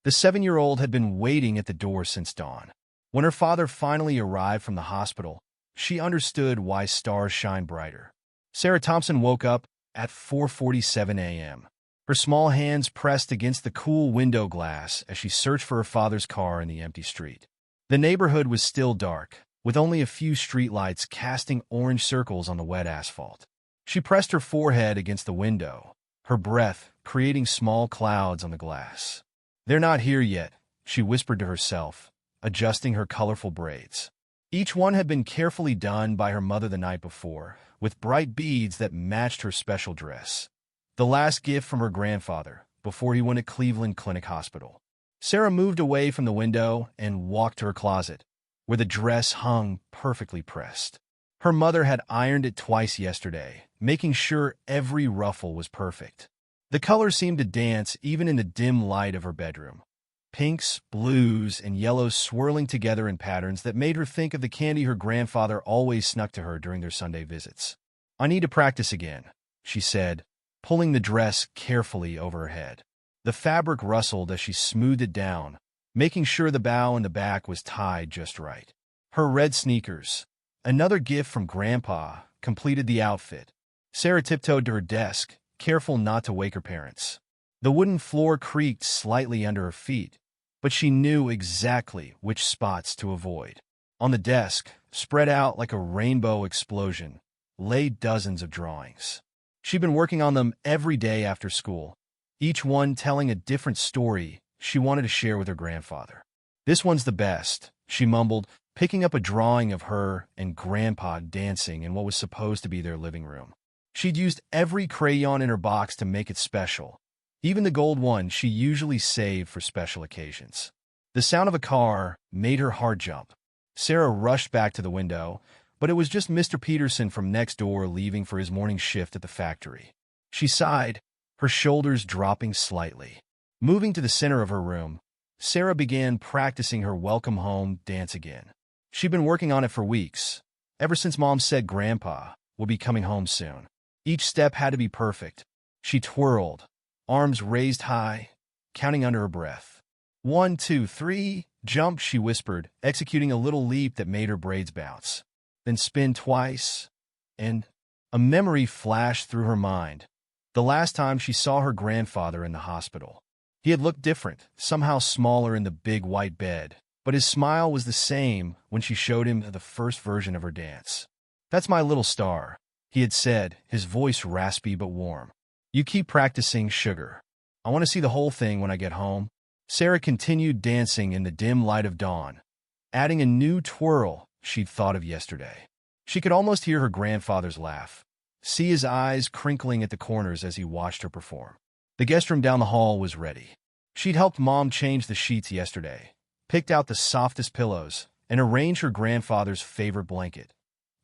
The 7-year-old had been waiting at the door since dawn. When her father finally arrived from the hospital, she understood why stars shine brighter. Sarah Thompson woke up at 4:47 a.m. Her small hands pressed against the cool window glass as she searched for her father's car in the empty street. The neighborhood was still dark, with only a few streetlights casting orange circles on the wet asphalt. She pressed her forehead against the window, her breath creating small clouds on the glass. "They're not here yet," she whispered to herself, adjusting her colorful braids. Each one had been carefully done by her mother the night before, with bright beads that matched her special dress. The last gift from her grandfather, before he went to Cleveland Clinic Hospital. Sarah moved away from the window and walked to her closet, where the dress hung perfectly pressed. Her mother had ironed it twice yesterday, making sure every ruffle was perfect. The colors seemed to dance even in the dim light of her bedroom. Pinks, blues, and yellows swirling together in patterns that made her think of the candy her grandfather always snuck to her during their Sunday visits. "I need to practice again," she said, pulling the dress carefully over her head. The fabric rustled as she smoothed it down, making sure the bow and the back was tied just right. Her red sneakers, another gift from Grandpa, completed the outfit. Sarah tiptoed to her desk, careful not to wake her parents. The wooden floor creaked slightly under her feet, but she knew exactly which spots to avoid. On the desk, spread out like a rainbow explosion, lay dozens of drawings. She'd been working on them every day after school, each one telling a different story she wanted to share with her grandfather. "This one's the best," she mumbled, picking up a drawing of her and Grandpa dancing in what was supposed to be their living room. She'd used every crayon in her box to make it special, even the gold one she usually saved for special occasions. The sound of a car made her heart jump. Sarah rushed back to the window, but it was just Mr. Peterson from next door leaving for his morning shift at the factory. She sighed, her shoulders dropping slightly. Moving to the center of her room, Sarah began practicing her welcome home dance again. She'd been working on it for weeks, ever since Mom said Grandpa would be coming home soon. Each step had to be perfect. She twirled, arms raised high, counting under her breath. 1, 2, 3, jump, she whispered, executing a little leap that made her braids bounce. Then spin twice, and a memory flashed through her mind. The last time she saw her grandfather in the hospital. He had looked different, somehow smaller in the big white bed, but his smile was the same when she showed him the first version of her dance. "That's my little star," he had said, his voice raspy but warm. "You keep practicing, sugar. I want to see the whole thing when I get home." Sarah continued dancing in the dim light of dawn, adding a new twirl she'd thought of yesterday. She could almost hear her grandfather's laugh, see his eyes crinkling at the corners as he watched her perform. The guest room down the hall was ready. She'd helped Mom change the sheets yesterday, picked out the softest pillows, and arranged her grandfather's favorite blanket,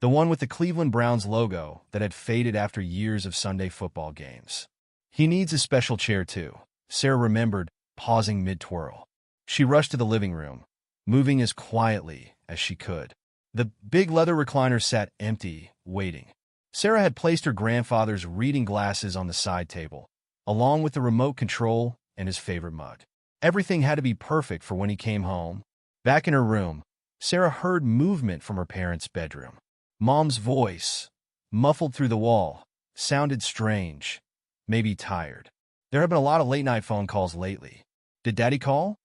the one with the Cleveland Browns logo that had faded after years of Sunday football games. "He needs a special chair, too," Sarah remembered, pausing mid-twirl. She rushed to the living room, moving as quietly as she could. The big leather recliner sat empty, waiting. Sarah had placed her grandfather's reading glasses on the side table, along with the remote control and his favorite mug. Everything had to be perfect for when he came home. Back in her room, Sarah heard movement from her parents' bedroom. Mom's voice, muffled through the wall, sounded strange, maybe tired. There had been a lot of late-night phone calls lately. "Did Daddy call?"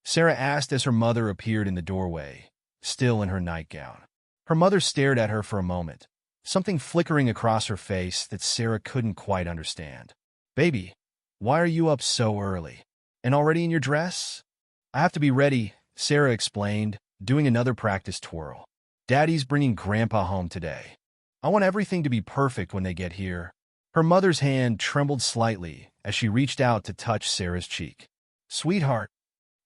Sarah asked as her mother appeared in the doorway, still in her nightgown. Her mother stared at her for a moment, something flickering across her face that Sarah couldn't quite understand. "Baby, why are you up so early? And already in your dress?" "I have to be ready," Sarah explained, doing another practice twirl. "Daddy's bringing Grandpa home today. I want everything to be perfect when they get here." Her mother's hand trembled slightly as she reached out to touch Sarah's cheek. "Sweetheart,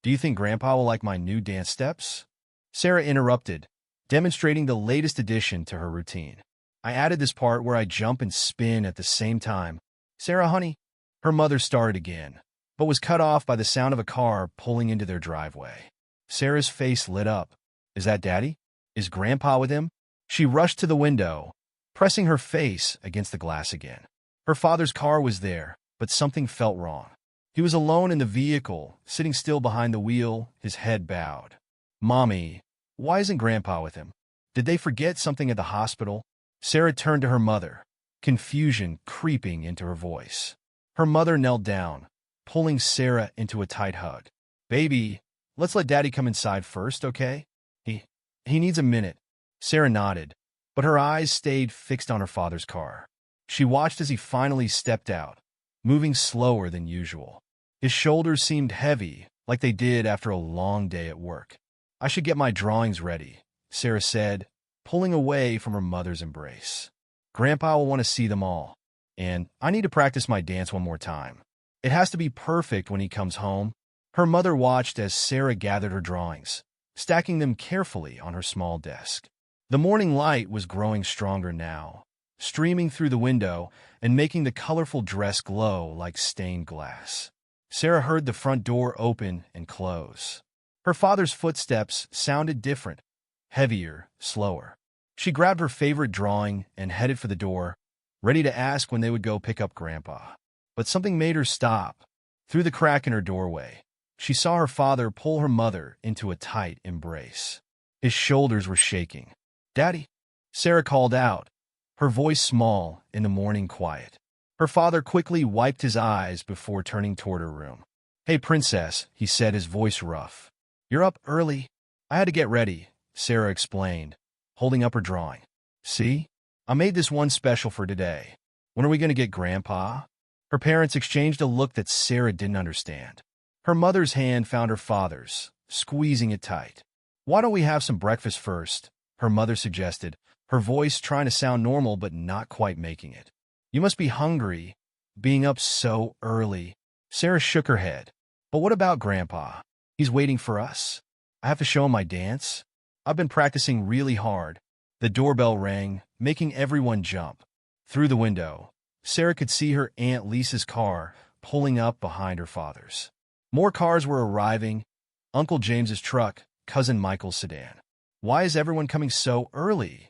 do you think Grandpa will like my new dance steps?" Sarah interrupted, demonstrating the latest addition to her routine. "I added this part where I jump and spin at the same time." "Sarah, honey," her mother started again, but was cut off by the sound of a car pulling into their driveway. Sarah's face lit up. "Is that Daddy? Is Grandpa with him?" She rushed to the window, pressing her face against the glass again. Her father's car was there, but something felt wrong. He was alone in the vehicle, sitting still behind the wheel, his head bowed. "Mommy, why isn't Grandpa with him? Did they forget something at the hospital?" Sarah turned to her mother, confusion creeping into her voice. Her mother knelt down, pulling Sarah into a tight hug. "Baby, let's let Daddy come inside first, okay? He needs a minute." Sarah nodded, but her eyes stayed fixed on her father's car. She watched as he finally stepped out, moving slower than usual. His shoulders seemed heavy, like they did after a long day at work. "I should get my drawings ready," Sarah said, pulling away from her mother's embrace. "Grandpa will want to see them all, and I need to practice my dance one more time. It has to be perfect when he comes home." Her mother watched as Sarah gathered her drawings, stacking them carefully on her small desk. The morning light was growing stronger now, streaming through the window and making the colorful dress glow like stained glass. Sarah heard the front door open and close. Her father's footsteps sounded different, heavier, slower. She grabbed her favorite drawing and headed for the door, ready to ask when they would go pick up Grandpa. But something made her stop. Through the crack in her doorway, she saw her father pull her mother into a tight embrace. His shoulders were shaking. "Daddy," Sarah called out, her voice small in the morning quiet. Her father quickly wiped his eyes before turning toward her room. "Hey, Princess," he said, his voice rough. "You're up early." "I had to get ready," Sarah explained, holding up her drawing. "See? I made this one special for today. When are we going to get Grandpa?" Her parents exchanged a look that Sarah didn't understand. Her mother's hand found her father's, squeezing it tight. "Why don't we have some breakfast first?" her mother suggested, her voice trying to sound normal but not quite making it. "You must be hungry, being up so early." Sarah shook her head. "But what about Grandpa? He's waiting for us. I have to show him my dance. I've been practicing really hard." The doorbell rang, making everyone jump. Through the window, Sarah could see her Aunt Lisa's car pulling up behind her father's. More cars were arriving, Uncle James's truck, Cousin Michael's sedan. "Why is everyone coming so early?"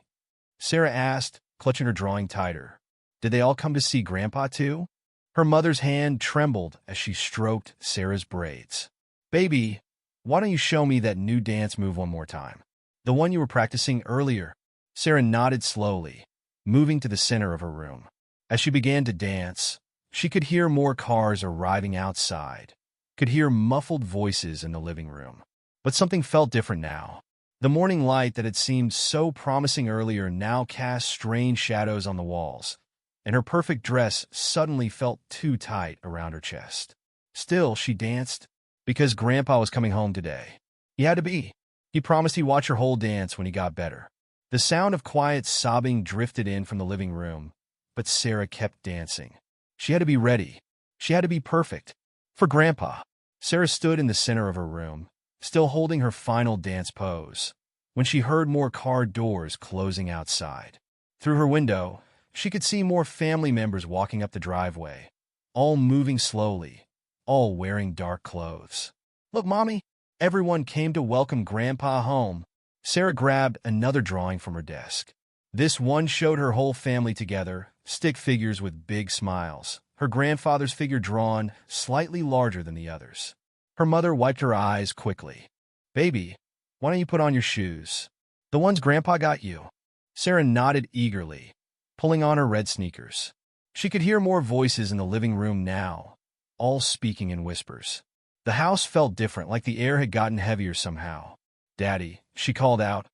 Sarah asked, clutching her drawing tighter. Did they all come to see Grandpa too? Her mother's hand trembled as she stroked Sarah's braids. "Baby, why don't you show me that new dance move one more time? The one you were practicing earlier." Sarah nodded slowly, moving to the center of her room. As she began to dance, she could hear more cars arriving outside, could hear muffled voices in the living room. But something felt different now. The morning light that had seemed so promising earlier now cast strange shadows on the walls, and her perfect dress suddenly felt too tight around her chest. Still, she danced, because Grandpa was coming home today. He had to be. He promised he'd watch her whole dance when he got better. The sound of quiet sobbing drifted in from the living room, but Sarah kept dancing. She had to be ready. She had to be perfect. For Grandpa. Sarah stood in the center of her room, still holding her final dance pose, when she heard more car doors closing outside. Through her window, she could see more family members walking up the driveway, all moving slowly, all wearing dark clothes. "Look, Mommy!" Everyone came to welcome Grandpa home. Sarah grabbed another drawing from her desk. This one showed her whole family together, stick figures with big smiles, her grandfather's figure drawn slightly larger than the others. Her mother wiped her eyes quickly. "Baby, why don't you put on your shoes? The ones Grandpa got you." Sarah nodded eagerly, pulling on her red sneakers. She could hear more voices in the living room now, all speaking in whispers. The house felt different, like the air had gotten heavier somehow. "Daddy," she called out,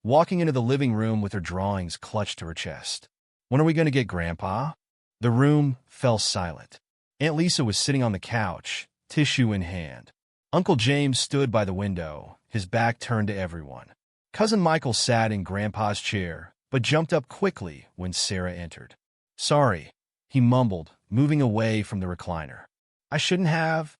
walking into the living room with her drawings clutched to her chest. "When are we going to get Grandpa?" The room fell silent. Aunt Lisa was sitting on the couch, tissue in hand. Uncle James stood by the window, his back turned to everyone. Cousin Michael sat in Grandpa's chair, but jumped up quickly when Sarah entered. "Sorry," he mumbled, moving away from the recliner. "I shouldn't have."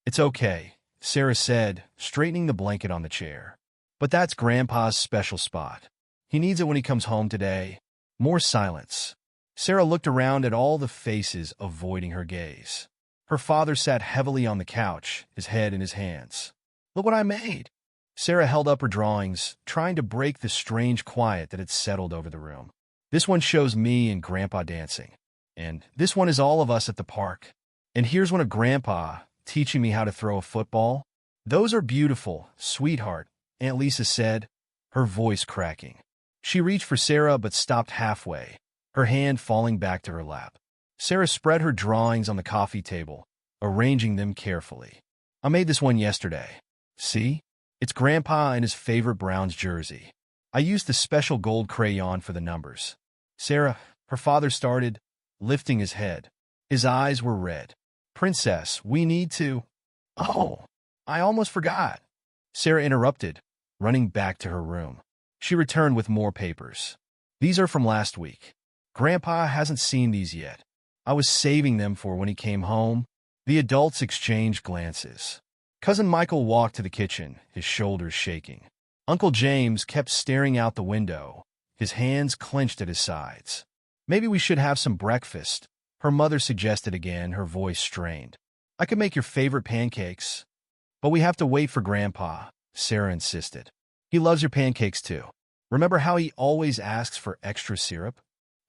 "It's okay," Sarah said, straightening the blanket on the chair. "But that's Grandpa's special spot. He needs it when he comes home today." More silence. Sarah looked around at all the faces, avoiding her gaze. Her father sat heavily on the couch, his head in his hands. "Look what I made." Sarah held up her drawings, trying to break the strange quiet that had settled over the room. "This one shows me and Grandpa dancing. And this one is all of us at the park. And here's one of Grandpa, teaching me how to throw a football? Those are beautiful, sweetheart, Aunt Lisa said, her voice cracking. She reached for Sarah but stopped halfway, her hand falling back to her lap. Sarah spread her drawings on the coffee table, arranging them carefully. I made this one yesterday. See? It's Grandpa in his favorite Browns jersey. I used the special gold crayon for the numbers. Sarah, her father started, lifting his head. His eyes were red. Princess, we need to… Oh, I almost forgot. Sarah interrupted, running back to her room. She returned with more papers. These are from last week. Grandpa hasn't seen these yet. I was saving them for when he came home. The adults exchanged glances. Cousin Michael walked to the kitchen, his shoulders shaking. Uncle James kept staring out the window, his hands clenched at his sides. Maybe we should have some breakfast, her mother suggested again, her voice strained. I could make your favorite pancakes. But we have to wait for Grandpa, Sarah insisted. He loves your pancakes too. Remember how he always asks for extra syrup?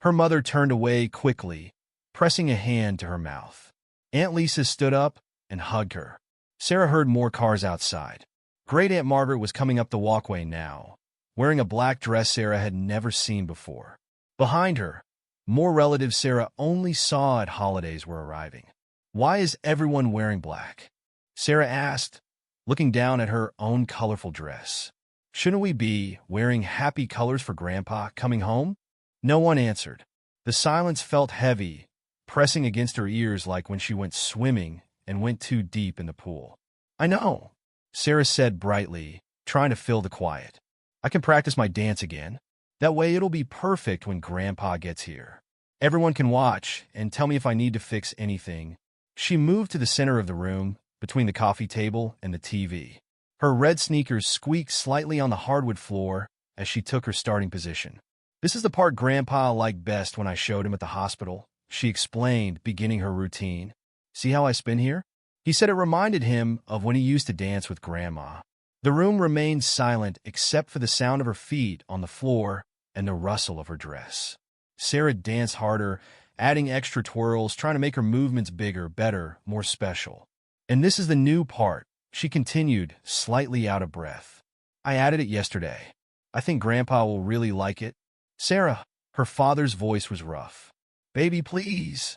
Her mother turned away quickly, pressing a hand to her mouth. Aunt Lisa stood up and hugged her. Sarah heard more cars outside. Great Aunt Margaret was coming up the walkway now, wearing a black dress Sarah had never seen before. Behind her, more relatives Sarah only saw at holidays were arriving. Why is everyone wearing black? Sarah asked, looking down at her own colorful dress. Shouldn't we be wearing happy colors for Grandpa coming home? No one answered. The silence felt heavy, pressing against her ears like when she went swimming and went too deep in the pool. I know, Sarah said brightly, trying to fill the quiet. I can practice my dance again. That way it'll be perfect when Grandpa gets here. Everyone can watch and tell me if I need to fix anything. She moved to the center of the room, between the coffee table and the TV. Her red sneakers squeaked slightly on the hardwood floor as she took her starting position. This is the part Grandpa liked best when I showed him at the hospital, she explained, beginning her routine. See how I spin here? He said it reminded him of when he used to dance with Grandma. The room remained silent except for the sound of her feet on the floor and the rustle of her dress. Sarah danced harder, adding extra twirls, trying to make her movements bigger, better, more special. And this is the new part, she continued, slightly out of breath. I added it yesterday. I think Grandpa will really like it. Sarah, her father's voice was rough. Baby, please.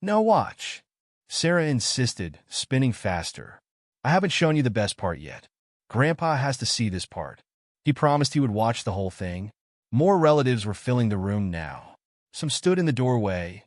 No, watch. Sarah insisted, spinning faster. I haven't shown you the best part yet. Grandpa has to see this part. He promised he would watch the whole thing. More relatives were filling the room now. Some stood in the doorway.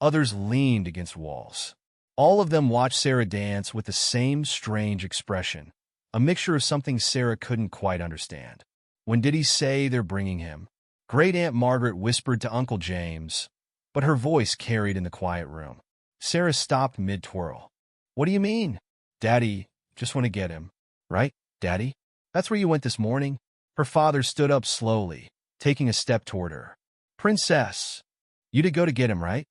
Others leaned against walls. All of them watched Sarah dance with the same strange expression, a mixture of something Sarah couldn't quite understand. When did he say they're bringing him? Great Aunt Margaret whispered to Uncle James, but her voice carried in the quiet room. Sarah stopped mid-twirl. What do you mean? Daddy, just want to get him. Right, Daddy? That's where you went this morning? Her father stood up slowly, taking a step toward her. Princess, you did go to get him, right?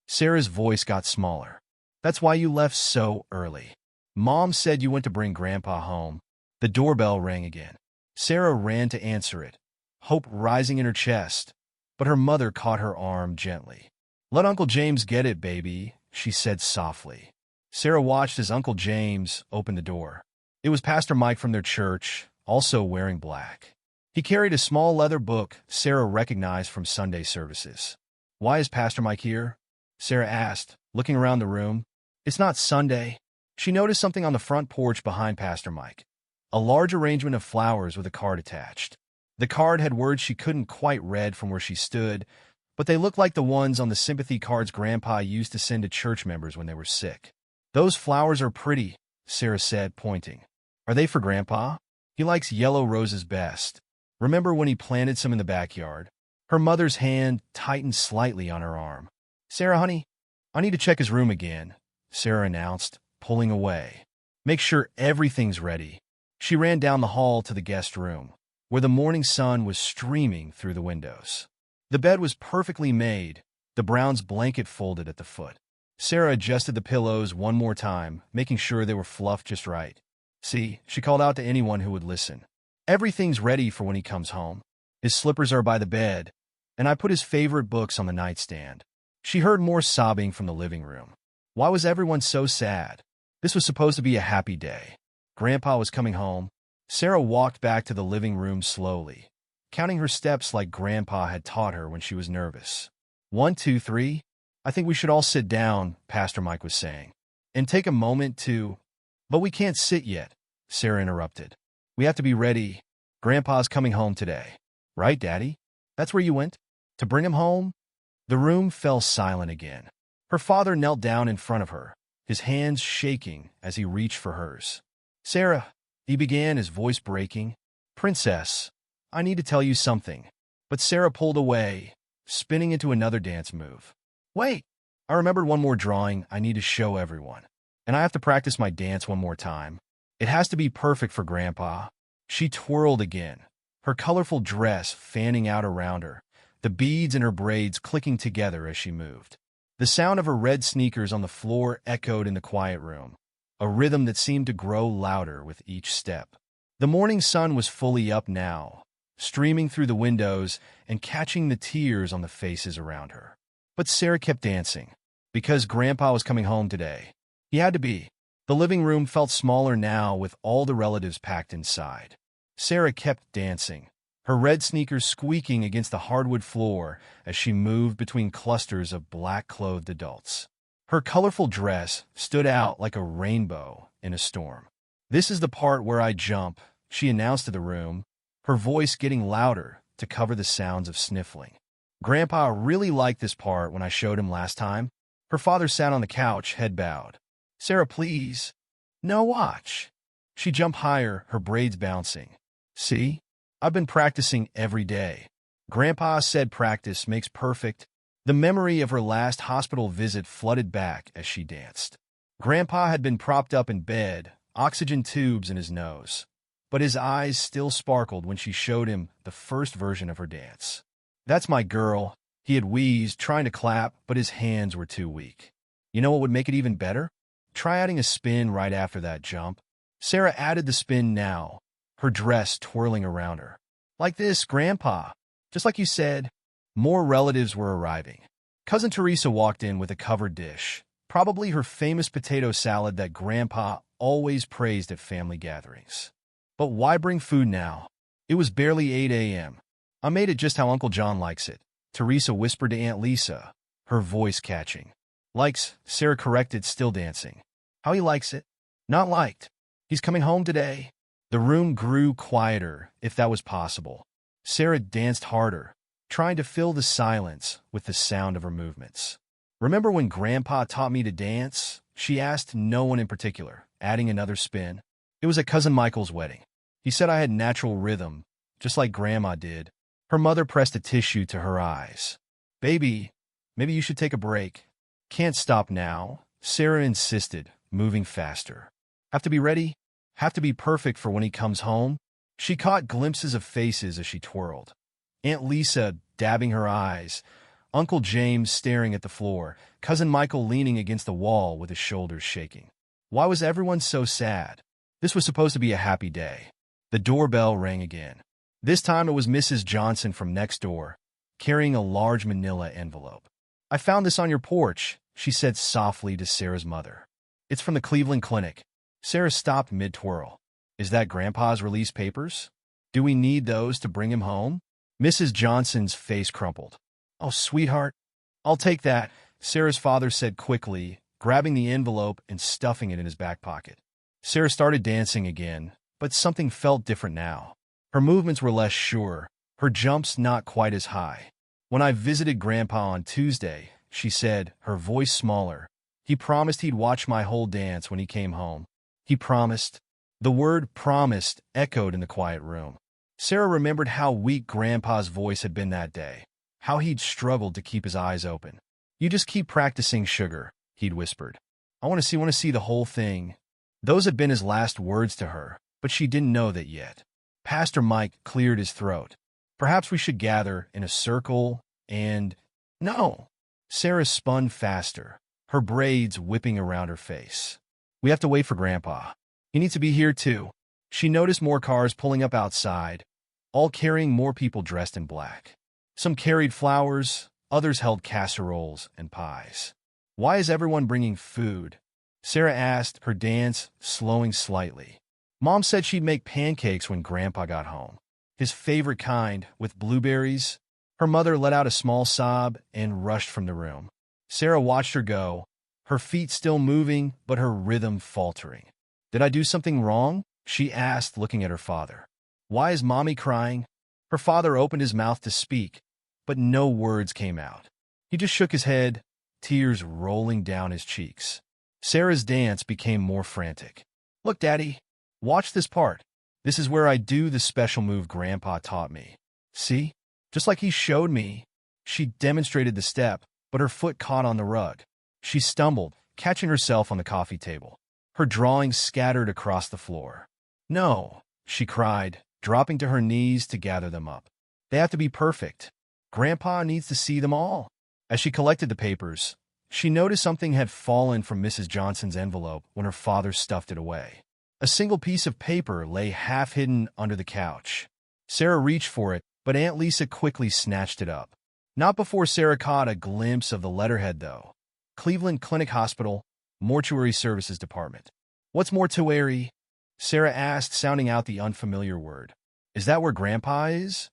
Sarah's voice got smaller. That's why you left so early. Mom said you went to bring Grandpa home. The doorbell rang again. Sarah ran to answer it, hope rising in her chest, but her mother caught her arm gently. Let Uncle James get it, baby, she said softly. Sarah watched as Uncle James opened the door. It was Pastor Mike from their church, also wearing black. He carried a small leather book Sarah recognized from Sunday services. Why is Pastor Mike here? Sarah asked, looking around the room. It's not Sunday. She noticed something on the front porch behind Pastor Mike. A large arrangement of flowers with a card attached. The card had words she couldn't quite read from where she stood, but they looked like the ones on the sympathy cards Grandpa used to send to church members when they were sick. Those flowers are pretty, Sarah said, pointing. Are they for Grandpa? He likes yellow roses best. Remember when he planted some in the backyard? Her mother's hand tightened slightly on her arm. Sarah, honey, I need to check his room again, Sarah announced, pulling away. Make sure everything's ready. She ran down the hall to the guest room, where the morning sun was streaming through the windows. The bed was perfectly made, the Browns' blanket folded at the foot. Sarah adjusted the pillows one more time, making sure they were fluffed just right. See, she called out to anyone who would listen. Everything's ready for when he comes home. His slippers are by the bed, and I put his favorite books on the nightstand. She heard more sobbing from the living room. Why was everyone so sad? This was supposed to be a happy day. Grandpa was coming home. Sarah walked back to the living room slowly, counting her steps like Grandpa had taught her when she was nervous. 1, 2, 3. I think we should all sit down, Pastor Mike was saying, and take a moment to— But we can't sit yet, Sarah interrupted. We have to be ready. Grandpa's coming home today. Right, Daddy? That's where you went? To bring him home? The room fell silent again. Her father knelt down in front of her, his hands shaking as he reached for hers. Sarah, he began, his voice breaking. Princess, I need to tell you something. But Sarah pulled away, spinning into another dance move. Wait, I remembered one more drawing I need to show everyone. And I have to practice my dance one more time. It has to be perfect for Grandpa. She twirled again, her colorful dress fanning out around her, the beads in her braids clicking together as she moved. The sound of her red sneakers on the floor echoed in the quiet room, a rhythm that seemed to grow louder with each step. The morning sun was fully up now, streaming through the windows and catching the tears on the faces around her. But Sarah kept dancing, because Grandpa was coming home today. He had to be. The living room felt smaller now with all the relatives packed inside. Sarah kept dancing, her red sneakers squeaking against the hardwood floor as she moved between clusters of black-clothed adults. Her colorful dress stood out like a rainbow in a storm. This is the part where I jump, she announced to the room, her voice getting louder to cover the sounds of sniffling. Grandpa really liked this part when I showed him last time. Her father sat on the couch, head bowed. Sarah, please. No, watch. She jumped higher, her braids bouncing. See? I've been practicing every day. Grandpa said practice makes perfect. The memory of her last hospital visit flooded back as she danced. Grandpa had been propped up in bed, oxygen tubes in his nose, but his eyes still sparkled when she showed him the first version of her dance. That's my girl. He had wheezed, trying to clap, but his hands were too weak. You know what would make it even better? Try adding a spin right after that jump. Sarah added the spin now, her dress twirling around her. Like this, Grandpa. Just like you said. More relatives were arriving. Cousin Teresa walked in with a covered dish, probably her famous potato salad that Grandpa always praised at family gatherings. But why bring food now? It was barely 8 a.m. I made it just how Uncle John likes it, Teresa whispered to Aunt Lisa, her voice catching. Likes, Sarah corrected, still dancing. How he likes it? Not liked. He's coming home today. The room grew quieter, if that was possible. Sarah danced harder, trying to fill the silence with the sound of her movements. Remember when Grandpa taught me to dance? She asked, no one in particular, adding another spin. It was at Cousin Michael's wedding. He said I had natural rhythm, just like Grandma did. Her mother pressed a tissue to her eyes. Baby, maybe you should take a break. Can't stop now, Sarah insisted, moving faster. Have to be ready? Have to be perfect for when he comes home? She caught glimpses of faces as she twirled. Aunt Lisa dabbing her eyes, Uncle James staring at the floor, Cousin Michael leaning against the wall with his shoulders shaking. Why was everyone so sad? This was supposed to be a happy day. The doorbell rang again. This time it was Mrs. Johnson from next door, carrying a large manila envelope. I found this on your porch, she said softly to Sarah's mother. It's from the Cleveland Clinic. Sarah stopped mid-twirl. Is that Grandpa's release papers? Do we need those to bring him home? Mrs. Johnson's face crumpled. Oh, sweetheart. I'll take that, Sarah's father said quickly, grabbing the envelope and stuffing it in his back pocket. Sarah started dancing again, but something felt different now. Her movements were less sure, her jumps not quite as high. When I visited Grandpa on Tuesday, she said, her voice smaller, he promised he'd watch my whole dance when he came home. He promised. The word promised echoed in the quiet room. Sarah remembered how weak Grandpa's voice had been that day, how he'd struggled to keep his eyes open. You just keep practicing, sugar, he'd whispered. I want to see the whole thing. Those had been his last words to her, but she didn't know that yet. Pastor Mike cleared his throat. Perhaps we should gather in a circle and— No! Sarah spun faster, her braids whipping around her face. We have to wait for Grandpa. He needs to be here too. She noticed more cars pulling up outside, all carrying more people dressed in black. Some carried flowers, others held casseroles and pies. Why is everyone bringing food? Sarah asked, her dance slowing slightly. Mom said she'd make pancakes when Grandpa got home. His favorite kind, with blueberries. Her mother let out a small sob and rushed from the room. Sarah watched her go, her feet still moving, but her rhythm faltering. Did I do something wrong? She asked, looking at her father. Why is Mommy crying? Her father opened his mouth to speak, but no words came out. He just shook his head, tears rolling down his cheeks. Sarah's dance became more frantic. Look, Daddy, watch this part. This is where I do the special move Grandpa taught me. See? Just like he showed me. She demonstrated the step, but her foot caught on the rug. She stumbled, catching herself on the coffee table. Her drawings scattered across the floor. No, she cried, dropping to her knees to gather them up. They have to be perfect. Grandpa needs to see them all. As she collected the papers, she noticed something had fallen from Mrs. Johnson's envelope when her father stuffed it away. A single piece of paper lay half-hidden under the couch. Sarah reached for it, but Aunt Lisa quickly snatched it up. Not before Sarah caught a glimpse of the letterhead, though. Cleveland Clinic Hospital, Mortuary Services Department. What's mortuary? Sarah asked, sounding out the unfamiliar word. Is that where Grandpa is?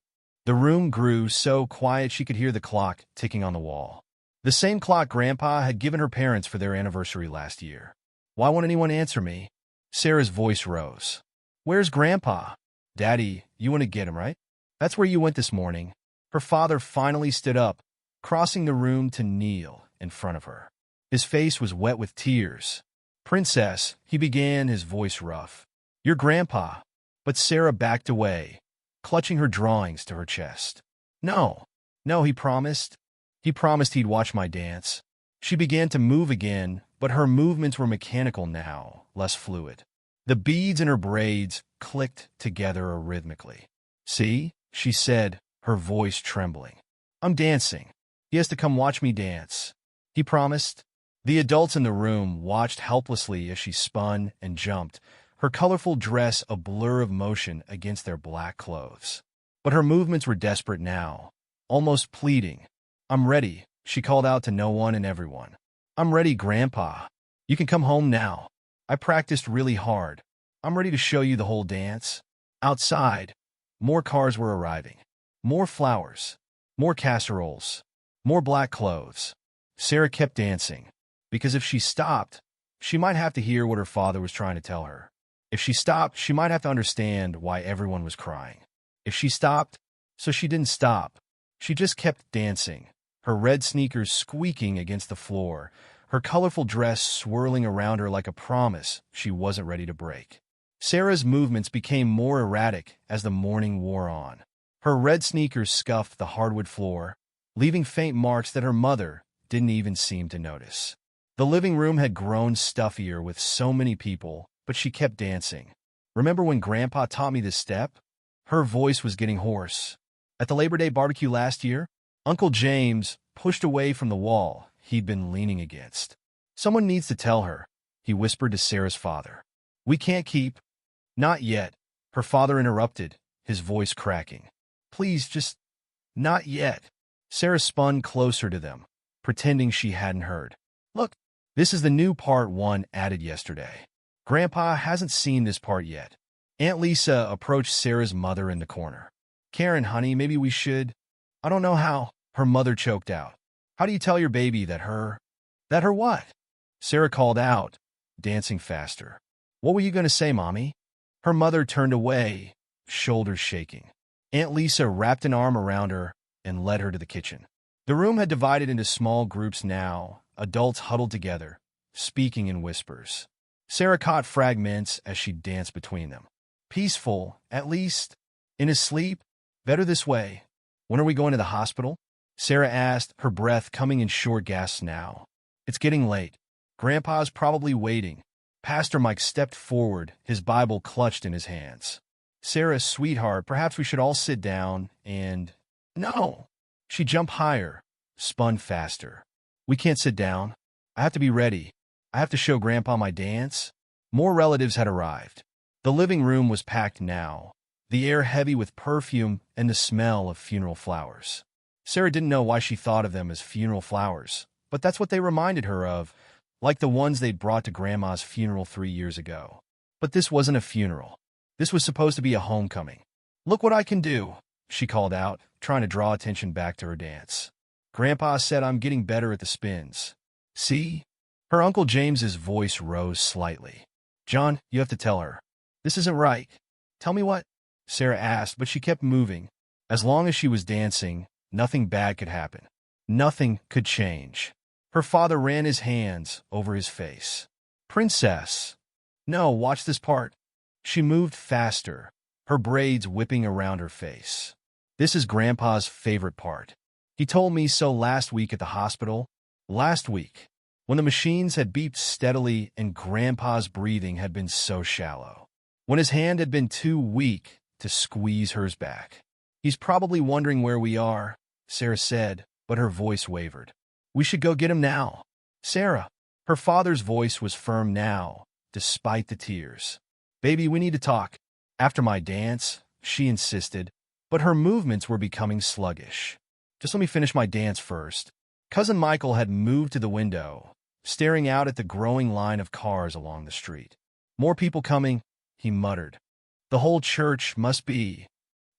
The room grew so quiet she could hear the clock ticking on the wall. The same clock Grandpa had given her parents for their anniversary last year. Why won't anyone answer me? Sarah's voice rose. Where's Grandpa? Daddy, you want to get him, right? That's where you went this morning. Her father finally stood up, crossing the room to kneel in front of her. His face was wet with tears. Princess, he began, his voice rough. Your Grandpa. But Sarah backed away, clutching her drawings to her chest. No, he promised. He promised he'd watch my dance. She began to move again, but her movements were mechanical now, less fluid. The beads in her braids clicked together rhythmically. See, she said, her voice trembling. I'm dancing. He has to come watch me dance. He promised. The adults in the room watched helplessly as she spun and jumped, her colorful dress a blur of motion against their black clothes. But her movements were desperate now, almost pleading. I'm ready, she called out to no one and everyone. I'm ready, Grandpa. You can come home now. I practiced really hard. I'm ready to show you the whole dance. Outside, more cars were arriving. More flowers. More casseroles. More black clothes. Sarah kept dancing, because if she stopped, she might have to hear what her father was trying to tell her. If she stopped, she might have to understand why everyone was crying. If she stopped, so she didn't stop. She just kept dancing, her red sneakers squeaking against the floor, her colorful dress swirling around her like a promise she wasn't ready to break. Sarah's movements became more erratic as the morning wore on. Her red sneakers scuffed the hardwood floor, leaving faint marks that her mother didn't even seem to notice. The living room had grown stuffier with so many people, but she kept dancing. Remember when Grandpa taught me this step? Her voice was getting hoarse. At the Labor Day barbecue last year, Uncle James pushed away from the wall he'd been leaning against. Someone needs to tell her, he whispered to Sarah's father. We can't keep. Not yet, her father interrupted, his voice cracking. Please, just not yet. Sarah spun closer to them, pretending she hadn't heard. Look, this is the new part 1 added yesterday. Grandpa hasn't seen this part yet. Aunt Lisa approached Sarah's mother in the corner. Karen, honey, maybe we should. I don't know how, her mother choked out. How do you tell your baby that her what? Sarah called out, dancing faster. What were you going to say, Mommy? Her mother turned away, shoulders shaking. Aunt Lisa wrapped an arm around her and led her to the kitchen. The room had divided into small groups now, adults huddled together, speaking in whispers. Sarah caught fragments as she danced between them. Peaceful, at least. In his sleep? Better this way. When are we going to the hospital? Sarah asked, her breath coming in short gasps now. It's getting late. Grandpa's probably waiting. Pastor Mike stepped forward, his Bible clutched in his hands. Sarah, sweetheart, perhaps we should all sit down and... No! She jumped higher, spun faster. We can't sit down. I have to be ready. I have to show Grandpa my dance. More relatives had arrived. The living room was packed now, the air heavy with perfume and the smell of funeral flowers. Sarah didn't know why she thought of them as funeral flowers, but that's what they reminded her of, like the ones they'd brought to Grandma's funeral 3 years ago. But this wasn't a funeral. This was supposed to be a homecoming. "Look what I can do," she called out, trying to draw attention back to her dance. "Grandpa said I'm getting better at the spins. See?" Her Uncle James's voice rose slightly. "John, you have to tell her. This isn't right." "Tell me what?" Sarah asked, but she kept moving. As long as she was dancing, nothing bad could happen. Nothing could change. Her father ran his hands over his face. "Princess." "No, watch this part." She moved faster, her braids whipping around her face. "This is Grandpa's favorite part. He told me so last week at the hospital. Last week, when the machines had beeped steadily and Grandpa's breathing had been so shallow. When his hand had been too weak to squeeze hers back. He's probably wondering where we are," Sarah said, but her voice wavered. "We should go get him now." "Sarah." Her father's voice was firm now, despite the tears. "Baby, we need to talk. After my dance," she insisted, but her movements were becoming sluggish. "Just let me finish my dance first." Cousin Michael had moved to the window, staring out at the growing line of cars along the street. "More people coming," he muttered. "The whole church must be.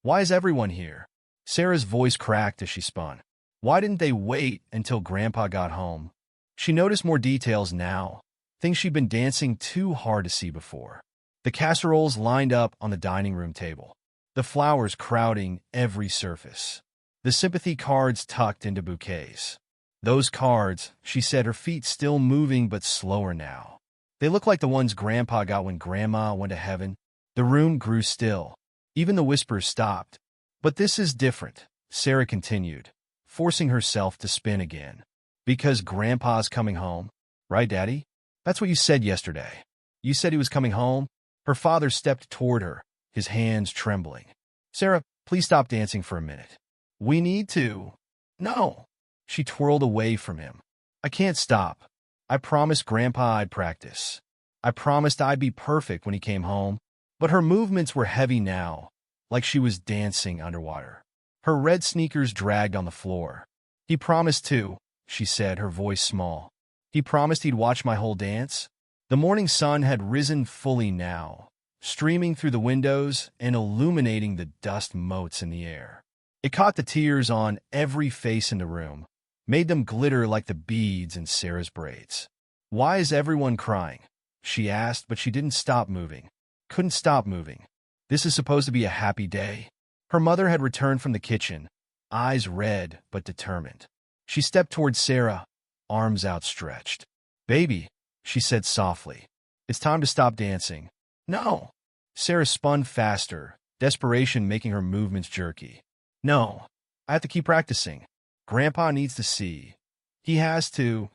Why is everyone here?" Sarah's voice cracked as she spun. Why didn't they wait until Grandpa got home? She noticed more details now, things she'd been dancing too hard to see before. The casseroles lined up on the dining room table, the flowers crowding every surface, the sympathy cards tucked into bouquets. Those cards, she said, her feet still moving but slower now. They looked like the ones Grandpa got when Grandma went to heaven. The room grew still. Even the whispers stopped. "But this is different," Sarah continued, forcing herself to spin again. "Because Grandpa's coming home, right, Daddy? That's what you said yesterday. You said he was coming home." Her father stepped toward her, his hands trembling. "Sarah, please stop dancing for a minute. We need to." "No." She twirled away from him. "I can't stop. I promised Grandpa I'd practice. I promised I'd be perfect when he came home." But her movements were heavy now, like she was dancing underwater. Her red sneakers dragged on the floor. "He promised too," she said, her voice small. "He promised he'd watch my whole dance." The morning sun had risen fully now, streaming through the windows and illuminating the dust motes in the air. It caught the tears on every face in the room, made them glitter like the beads in Sarah's braids. "Why is everyone crying?" she asked, but she didn't stop moving. Couldn't stop moving. This is supposed to be a happy day. Her mother had returned from the kitchen, eyes red but determined. She stepped toward Sarah, arms outstretched. "Baby," she said softly, "it's time to stop dancing." "No." Sarah spun faster, desperation making her movements jerky. "No, I have to keep practicing. Grandpa needs to see. He has to."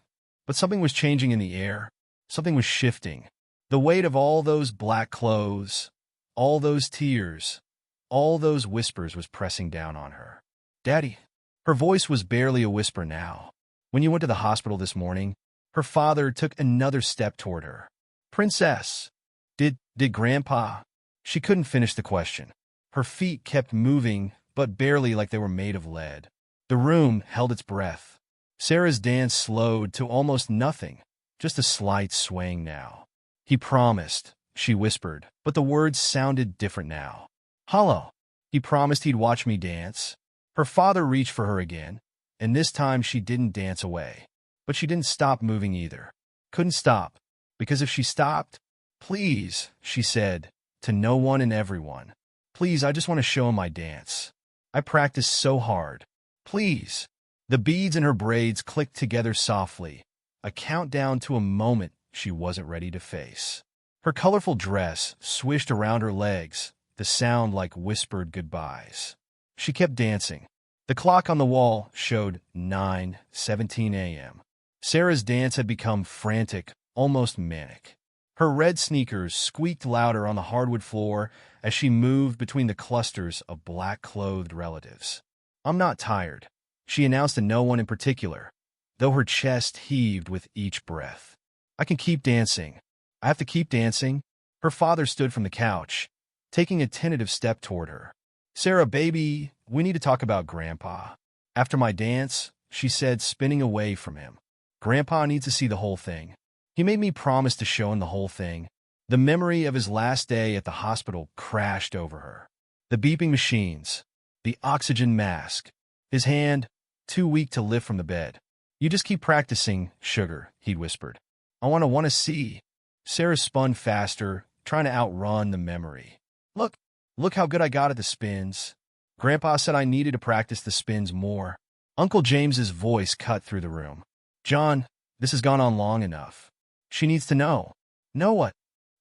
But something was changing in the air. Something was shifting. The weight of all those black clothes, all those tears, all those whispers was pressing down on her. "Daddy." Her voice was barely a whisper now. "When you went to the hospital this morning," her father took another step toward her. "Princess, did Grandpa?" She couldn't finish the question. Her feet kept moving, but barely, like they were made of lead. The room held its breath. Sarah's dance slowed to almost nothing, just a slight swaying now. "He promised," she whispered, but the words sounded different now. "Hollow. He promised he'd watch me dance." Her father reached for her again, and this time she didn't dance away. But she didn't stop moving either. Couldn't stop, because if she stopped, "Please," she said, to no one and everyone. "Please, I just want to show him my dance. I practiced so hard. Please." The beads in her braids clicked together softly, a countdown to a moment she wasn't ready to face. Her colorful dress swished around her legs, the sound like whispered goodbyes. She kept dancing. The clock on the wall showed 9:17 a.m. Sarah's dance had become frantic, almost manic. Her red sneakers squeaked louder on the hardwood floor as she moved between the clusters of black-clothed relatives. "I'm not tired," she announced to no one in particular, though her chest heaved with each breath. "I can keep dancing. I have to keep dancing." Her father stood from the couch, taking a tentative step toward her. "Sarah, baby, we need to talk about Grandpa." "After my dance," she said, spinning away from him. "Grandpa needs to see the whole thing." He made me promise to show him the whole thing. The memory of his last day at the hospital crashed over her. The beeping machines, the oxygen mask, his hand, too weak to lift from the bed. You just keep practicing, sugar, he'd whispered. I want to see. Sarah spun faster, trying to outrun the memory. Look how good I got at the spins. Grandpa said I needed to practice the spins more. Uncle James's voice cut through the room. John, this has gone on long enough. She needs to know. Know what?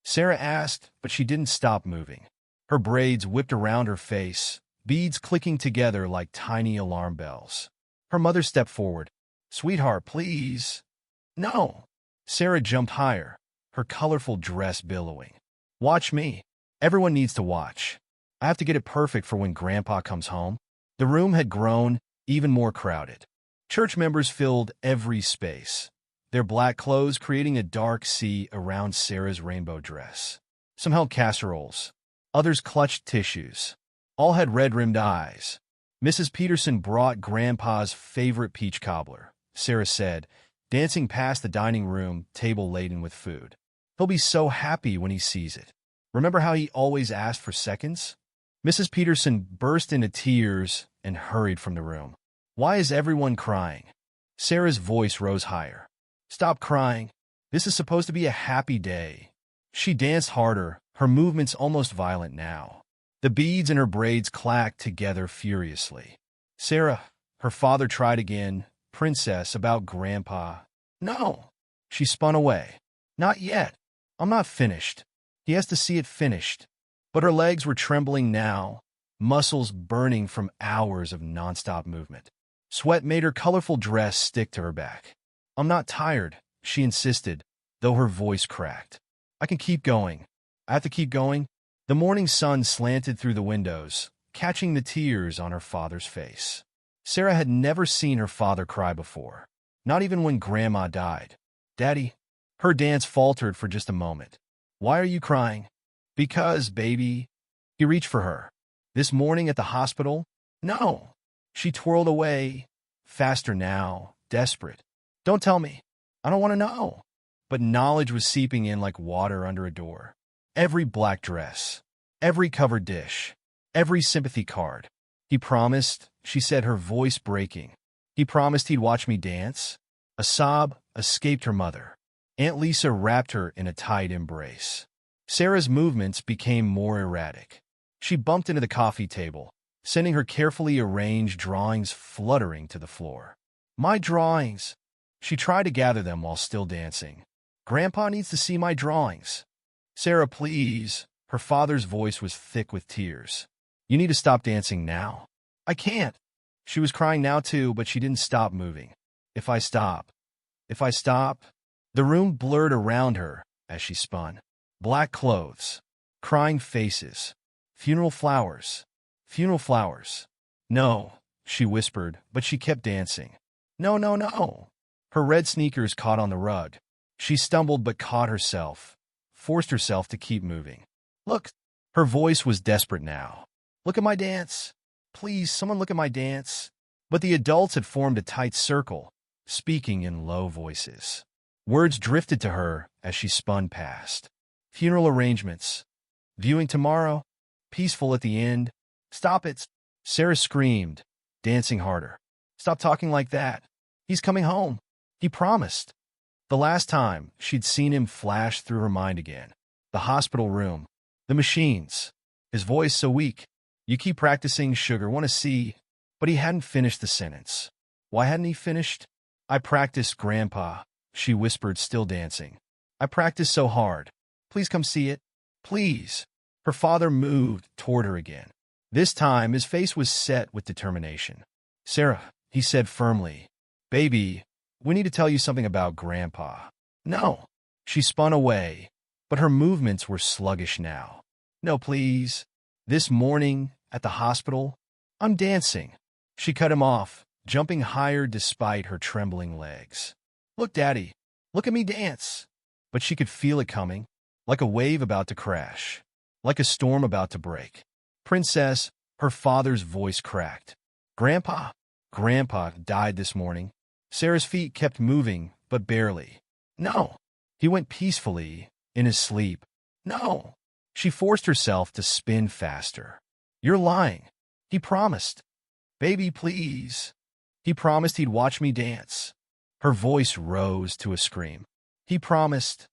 Sarah asked, but she didn't stop moving. Her braids whipped around her face, beads clicking together like tiny alarm bells. Her mother stepped forward. Sweetheart, please. No. Sarah jumped higher, her colorful dress billowing. Watch me. Everyone needs to watch. I have to get it perfect for when Grandpa comes home. The room had grown even more crowded. Church members filled every space, their black clothes creating a dark sea around Sarah's rainbow dress. Some held casseroles. Others clutched tissues. All had red-rimmed eyes. Mrs. Peterson brought Grandpa's favorite peach cobbler, Sarah said, dancing past the dining room table laden with food. He'll be so happy when he sees it. Remember how he always asked for seconds? Mrs. Peterson burst into tears and hurried from the room. Why is everyone crying? Sarah's voice rose higher. Stop crying. This is supposed to be a happy day. She danced harder, her movements almost violent now. The beads in her braids clacked together furiously. Sarah, her father tried again. Princess, about Grandpa. No. She spun away. Not yet. I'm not finished. He has to see it finished. But her legs were trembling now, muscles burning from hours of nonstop movement. Sweat made her colorful dress stick to her back. I'm not tired, she insisted, though her voice cracked. I can keep going. I have to keep going. The morning sun slanted through the windows, catching the tears on her father's face. Sarah had never seen her father cry before, not even when Grandma died. Daddy, her dance faltered for just a moment. Why are you crying? Because, baby. He reached for her. This morning at the hospital? No. She twirled away, faster now, desperate. Don't tell me. I don't want to know. But knowledge was seeping in like water under a door. Every black dress, every covered dish, every sympathy card. He promised, she said, her voice breaking. He promised he'd watch me dance. A sob escaped her mother. Aunt Lisa wrapped her in a tight embrace. Sarah's movements became more erratic. She bumped into the coffee table, sending her carefully arranged drawings fluttering to the floor. My drawings! She tried to gather them while still dancing. Grandpa needs to see my drawings. Sarah, please. Her father's voice was thick with tears. You need to stop dancing now. I can't. She was crying now too, but she didn't stop moving. If I stop. The room blurred around her as she spun. Black clothes, crying faces, funeral flowers. No, she whispered, but she kept dancing. No. Her red sneakers caught on the rug. She stumbled but caught herself, forced herself to keep moving. Look, her voice was desperate now. Look at my dance. Please, someone look at my dance. But the adults had formed a tight circle, speaking in low voices. Words drifted to her as she spun past. Funeral arrangements. Viewing tomorrow. Peaceful at the end. Stop it. Sarah screamed, dancing harder. Stop talking like that. He's coming home. He promised. The last time she'd seen him flash through her mind again. The hospital room. The machines. His voice so weak. You keep practicing, sugar, want to see. But he hadn't finished the sentence. Why hadn't he finished? I practiced, Grandpa, she whispered, still dancing. I practiced so hard. Please come see it. Please. Her father moved toward her again. This time, his face was set with determination. Sarah, he said firmly. Baby, we need to tell you something about Grandpa. No. She spun away, but her movements were sluggish now. No, please. This morning, at the hospital, I'm dancing. She cut him off, jumping higher despite her trembling legs. Look, Daddy. Look at me dance. But she could feel it coming, like a wave about to crash, like a storm about to break. Princess, her father's voice cracked. Grandpa died this morning. Sarah's feet kept moving, but barely. No. He went peacefully, in his sleep. No. She forced herself to spin faster. You're lying. He promised. Baby, please. He promised he'd watch me dance. Her voice rose to a scream. He promised.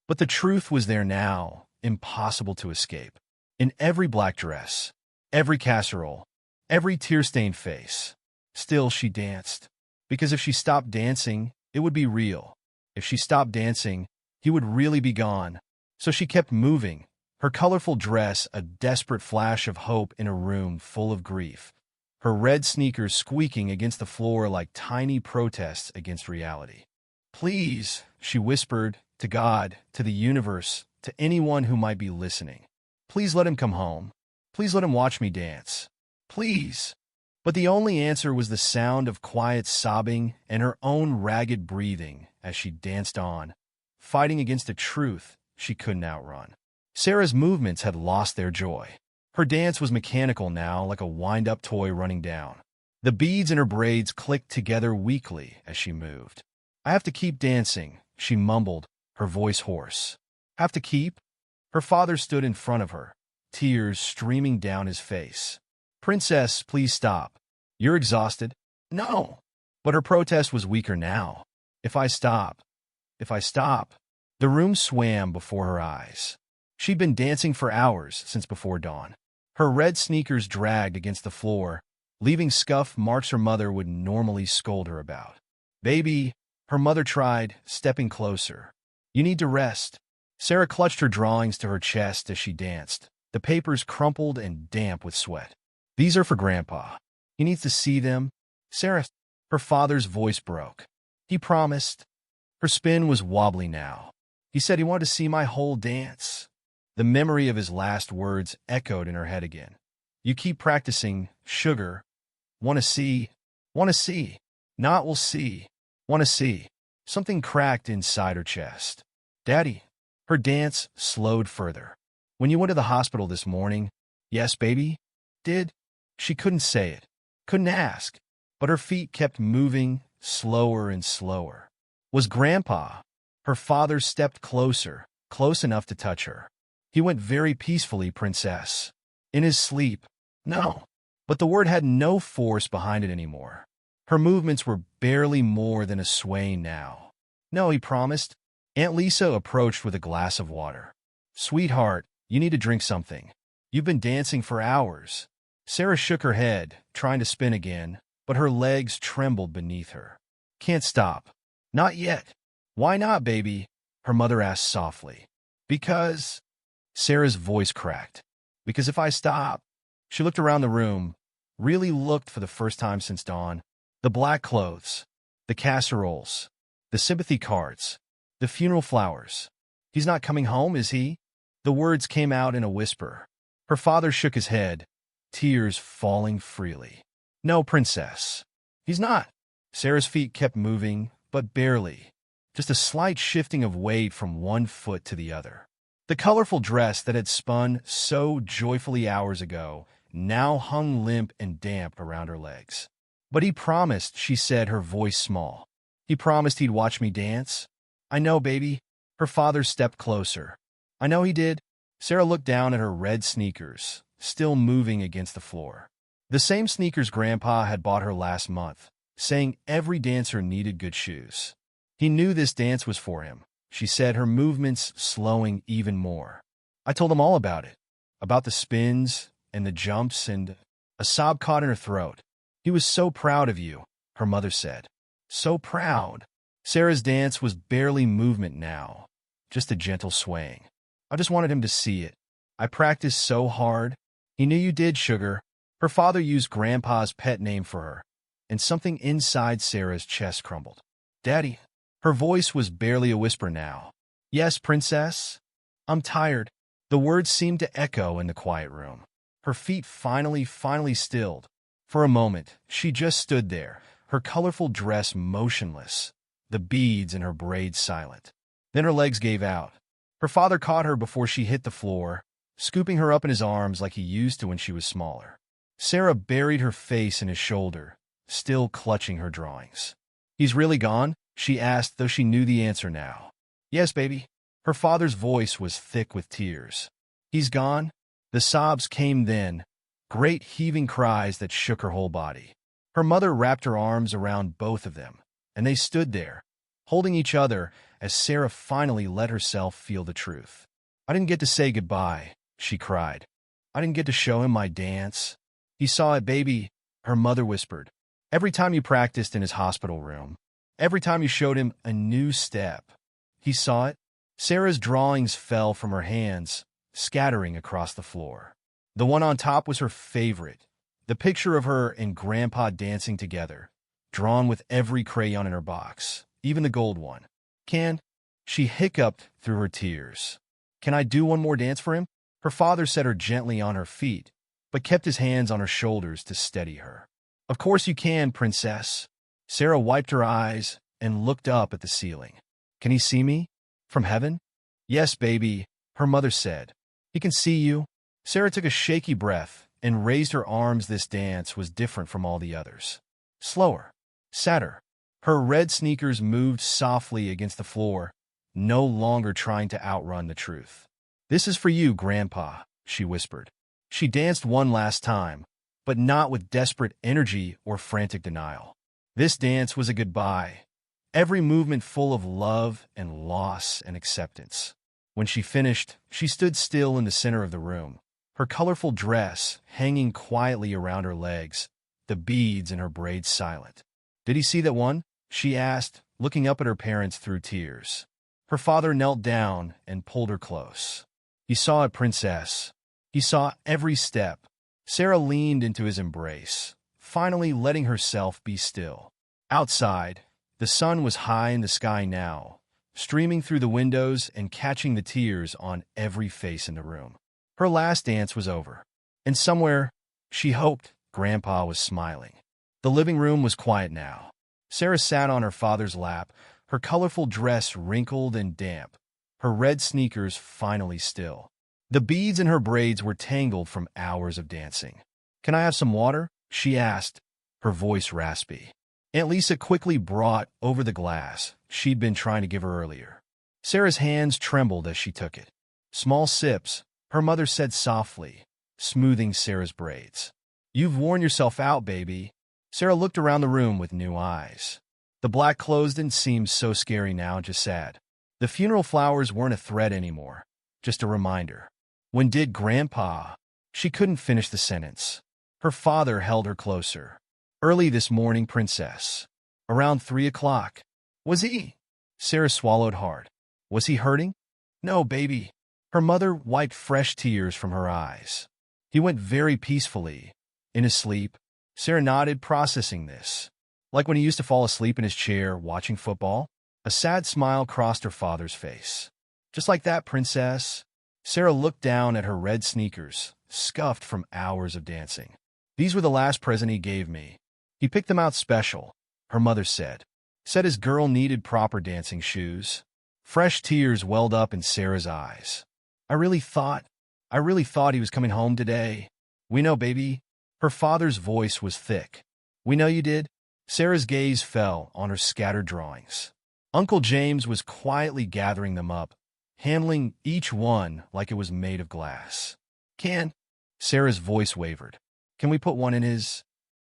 But the truth was there now, impossible to escape. In every black dress, every casserole, every tear-stained face. Still she danced. Because if she stopped dancing, it would be real. If she stopped dancing, he would really be gone. So she kept moving, her colorful dress a desperate flash of hope in a room full of grief, her red sneakers squeaking against the floor like tiny protests against reality. Please, she whispered, to God, to the universe, to anyone who might be listening. Please let him come home. Please let him watch me dance. Please. But the only answer was the sound of quiet sobbing and her own ragged breathing as she danced on, fighting against a truth she couldn't outrun. Sarah's movements had lost their joy. Her dance was mechanical now, like a wind-up toy running down. The beads in her braids clicked together weakly as she moved. I have to keep dancing, she mumbled, her voice hoarse. Have to keep? Her father stood in front of her, tears streaming down his face. Princess, please stop. You're exhausted. No. But her protest was weaker now. If I stop. The room swam before her eyes. She'd been dancing for hours since before dawn. Her red sneakers dragged against the floor, leaving scuff marks her mother would normally scold her about. Baby, her mother tried, stepping closer. You need to rest. Sarah clutched her drawings to her chest as she danced, the papers crumpled and damp with sweat. These are for Grandpa. He needs to see them. Sarah, her father's voice broke. He promised. Her spin was wobbly now. He said he wanted to see my whole dance. The memory of his last words echoed in her head again. You keep practicing, sugar. Want to see. Not will see. Want to see. Something cracked inside her chest. Daddy. Her dance slowed further. When you went to the hospital this morning, yes, baby? Did? She couldn't say it. Couldn't ask. But her feet kept moving, slower and slower. Was Grandpa? Her father stepped closer, close enough to touch her. He went very peacefully, Princess. In his sleep. No. But the word had no force behind it anymore. Her movements were barely more than a sway now. No, he promised. Aunt Lisa approached with a glass of water. Sweetheart, you need to drink something. You've been dancing for hours. Sarah shook her head, trying to spin again, but her legs trembled beneath her. Can't stop. Not yet. Why not, baby? Her mother asked softly. Because... Sarah's voice cracked. Because if I stop... She looked around the room, really looked for the first time since dawn. The black clothes, the casseroles, the sympathy cards, the funeral flowers. He's not coming home, is he? The words came out in a whisper. Her father shook his head, tears falling freely. No, Princess. He's not. Sarah's feet kept moving, but barely. Just a slight shifting of weight from one foot to the other. The colorful dress that had spun so joyfully hours ago now hung limp and damp around her legs. But he promised, she said, her voice small. He promised he'd watch me dance. I know, baby. Her father stepped closer. I know he did. Sarah looked down at her red sneakers, still moving against the floor. The same sneakers Grandpa had bought her last month, saying every dancer needed good shoes. He knew this dance was for him, she said, her movements slowing even more. I told him all about it, about the spins and the jumps, and a sob caught in her throat. He was so proud of you, her mother said. So proud. Sarah's dance was barely movement now, just a gentle swaying. I just wanted him to see it. I practiced so hard. He knew you did, sugar. Her father used Grandpa's pet name for her, and something inside Sarah's chest crumbled. Daddy. Her voice was barely a whisper now. Yes, Princess. I'm tired. The words seemed to echo in the quiet room. Her feet finally stilled. For a moment, she just stood there, her colorful dress motionless, the beads in her braids silent. Then her legs gave out. Her father caught her before she hit the floor, scooping her up in his arms like he used to when she was smaller. Sarah buried her face in his shoulder, still clutching her drawings. He's really gone? She asked, though she knew the answer now. Yes, baby. Her father's voice was thick with tears. He's gone? The sobs came then, great heaving cries that shook her whole body. Her mother wrapped her arms around both of them, and they stood there, holding each other as Sarah finally let herself feel the truth. I didn't get to say goodbye, she cried. I didn't get to show him my dance. He saw it, baby, her mother whispered. Every time you practiced in his hospital room, every time you showed him a new step, he saw it. Sarah's drawings fell from her hands, scattering across the floor. The one on top was her favorite, the picture of her and Grandpa dancing together, drawn with every crayon in her box, even the gold one. She hiccuped through her tears. Can I do one more dance for him? Her father set her gently on her feet, but kept his hands on her shoulders to steady her. Of course you can, princess. Sarah wiped her eyes and looked up at the ceiling. Can he see me? From heaven? Yes, baby, her mother said. He can see you. Sarah took a shaky breath and raised her arms. This dance was different from all the others. Slower, sadder. Her red sneakers moved softly against the floor, no longer trying to outrun the truth. This is for you, Grandpa, she whispered. She danced one last time, but not with desperate energy or frantic denial. This dance was a goodbye, every movement full of love and loss and acceptance. When she finished, she stood still in the center of the room, her colorful dress hanging quietly around her legs, the beads in her braids silent. Did he see that one? She asked, looking up at her parents through tears. Her father knelt down and pulled her close. He saw it, princess. He saw every step. Sarah leaned into his embrace, finally letting herself be still. Outside, the sun was high in the sky now, streaming through the windows and catching the tears on every face in the room. Her last dance was over, and somewhere, she hoped, Grandpa was smiling. The living room was quiet now. Sarah sat on her father's lap, her colorful dress wrinkled and damp, her red sneakers finally still. The beads in her braids were tangled from hours of dancing. Can I have some water? She asked, her voice raspy. Aunt Lisa quickly brought over the glass she'd been trying to give her earlier. Sarah's hands trembled as she took it. Small sips, her mother said softly, smoothing Sarah's braids. You've worn yourself out, baby. Sarah looked around the room with new eyes. The black clothes didn't seem so scary now, just sad. The funeral flowers weren't a threat anymore, just a reminder. When did Grandpa? She couldn't finish the sentence. Her father held her closer. Early this morning, princess. Around 3 o'clock. Was he? Sarah swallowed hard. Was he hurting? No, baby. Her mother wiped fresh tears from her eyes. He went very peacefully. In his sleep. Sarah nodded, processing this. Like when he used to fall asleep in his chair watching football? A sad smile crossed her father's face. Just like that, princess. Sarah looked down at her red sneakers, scuffed from hours of dancing. These were the last present he gave me. He picked them out special, her mother said. Said his girl needed proper dancing shoes. Fresh tears welled up in Sarah's eyes. I really thought he was coming home today. We know, baby. Her father's voice was thick. We know you did. Sarah's gaze fell on her scattered drawings. Uncle James was quietly gathering them up, handling each one like it was made of glass. Sarah's voice wavered. Can we put one in his?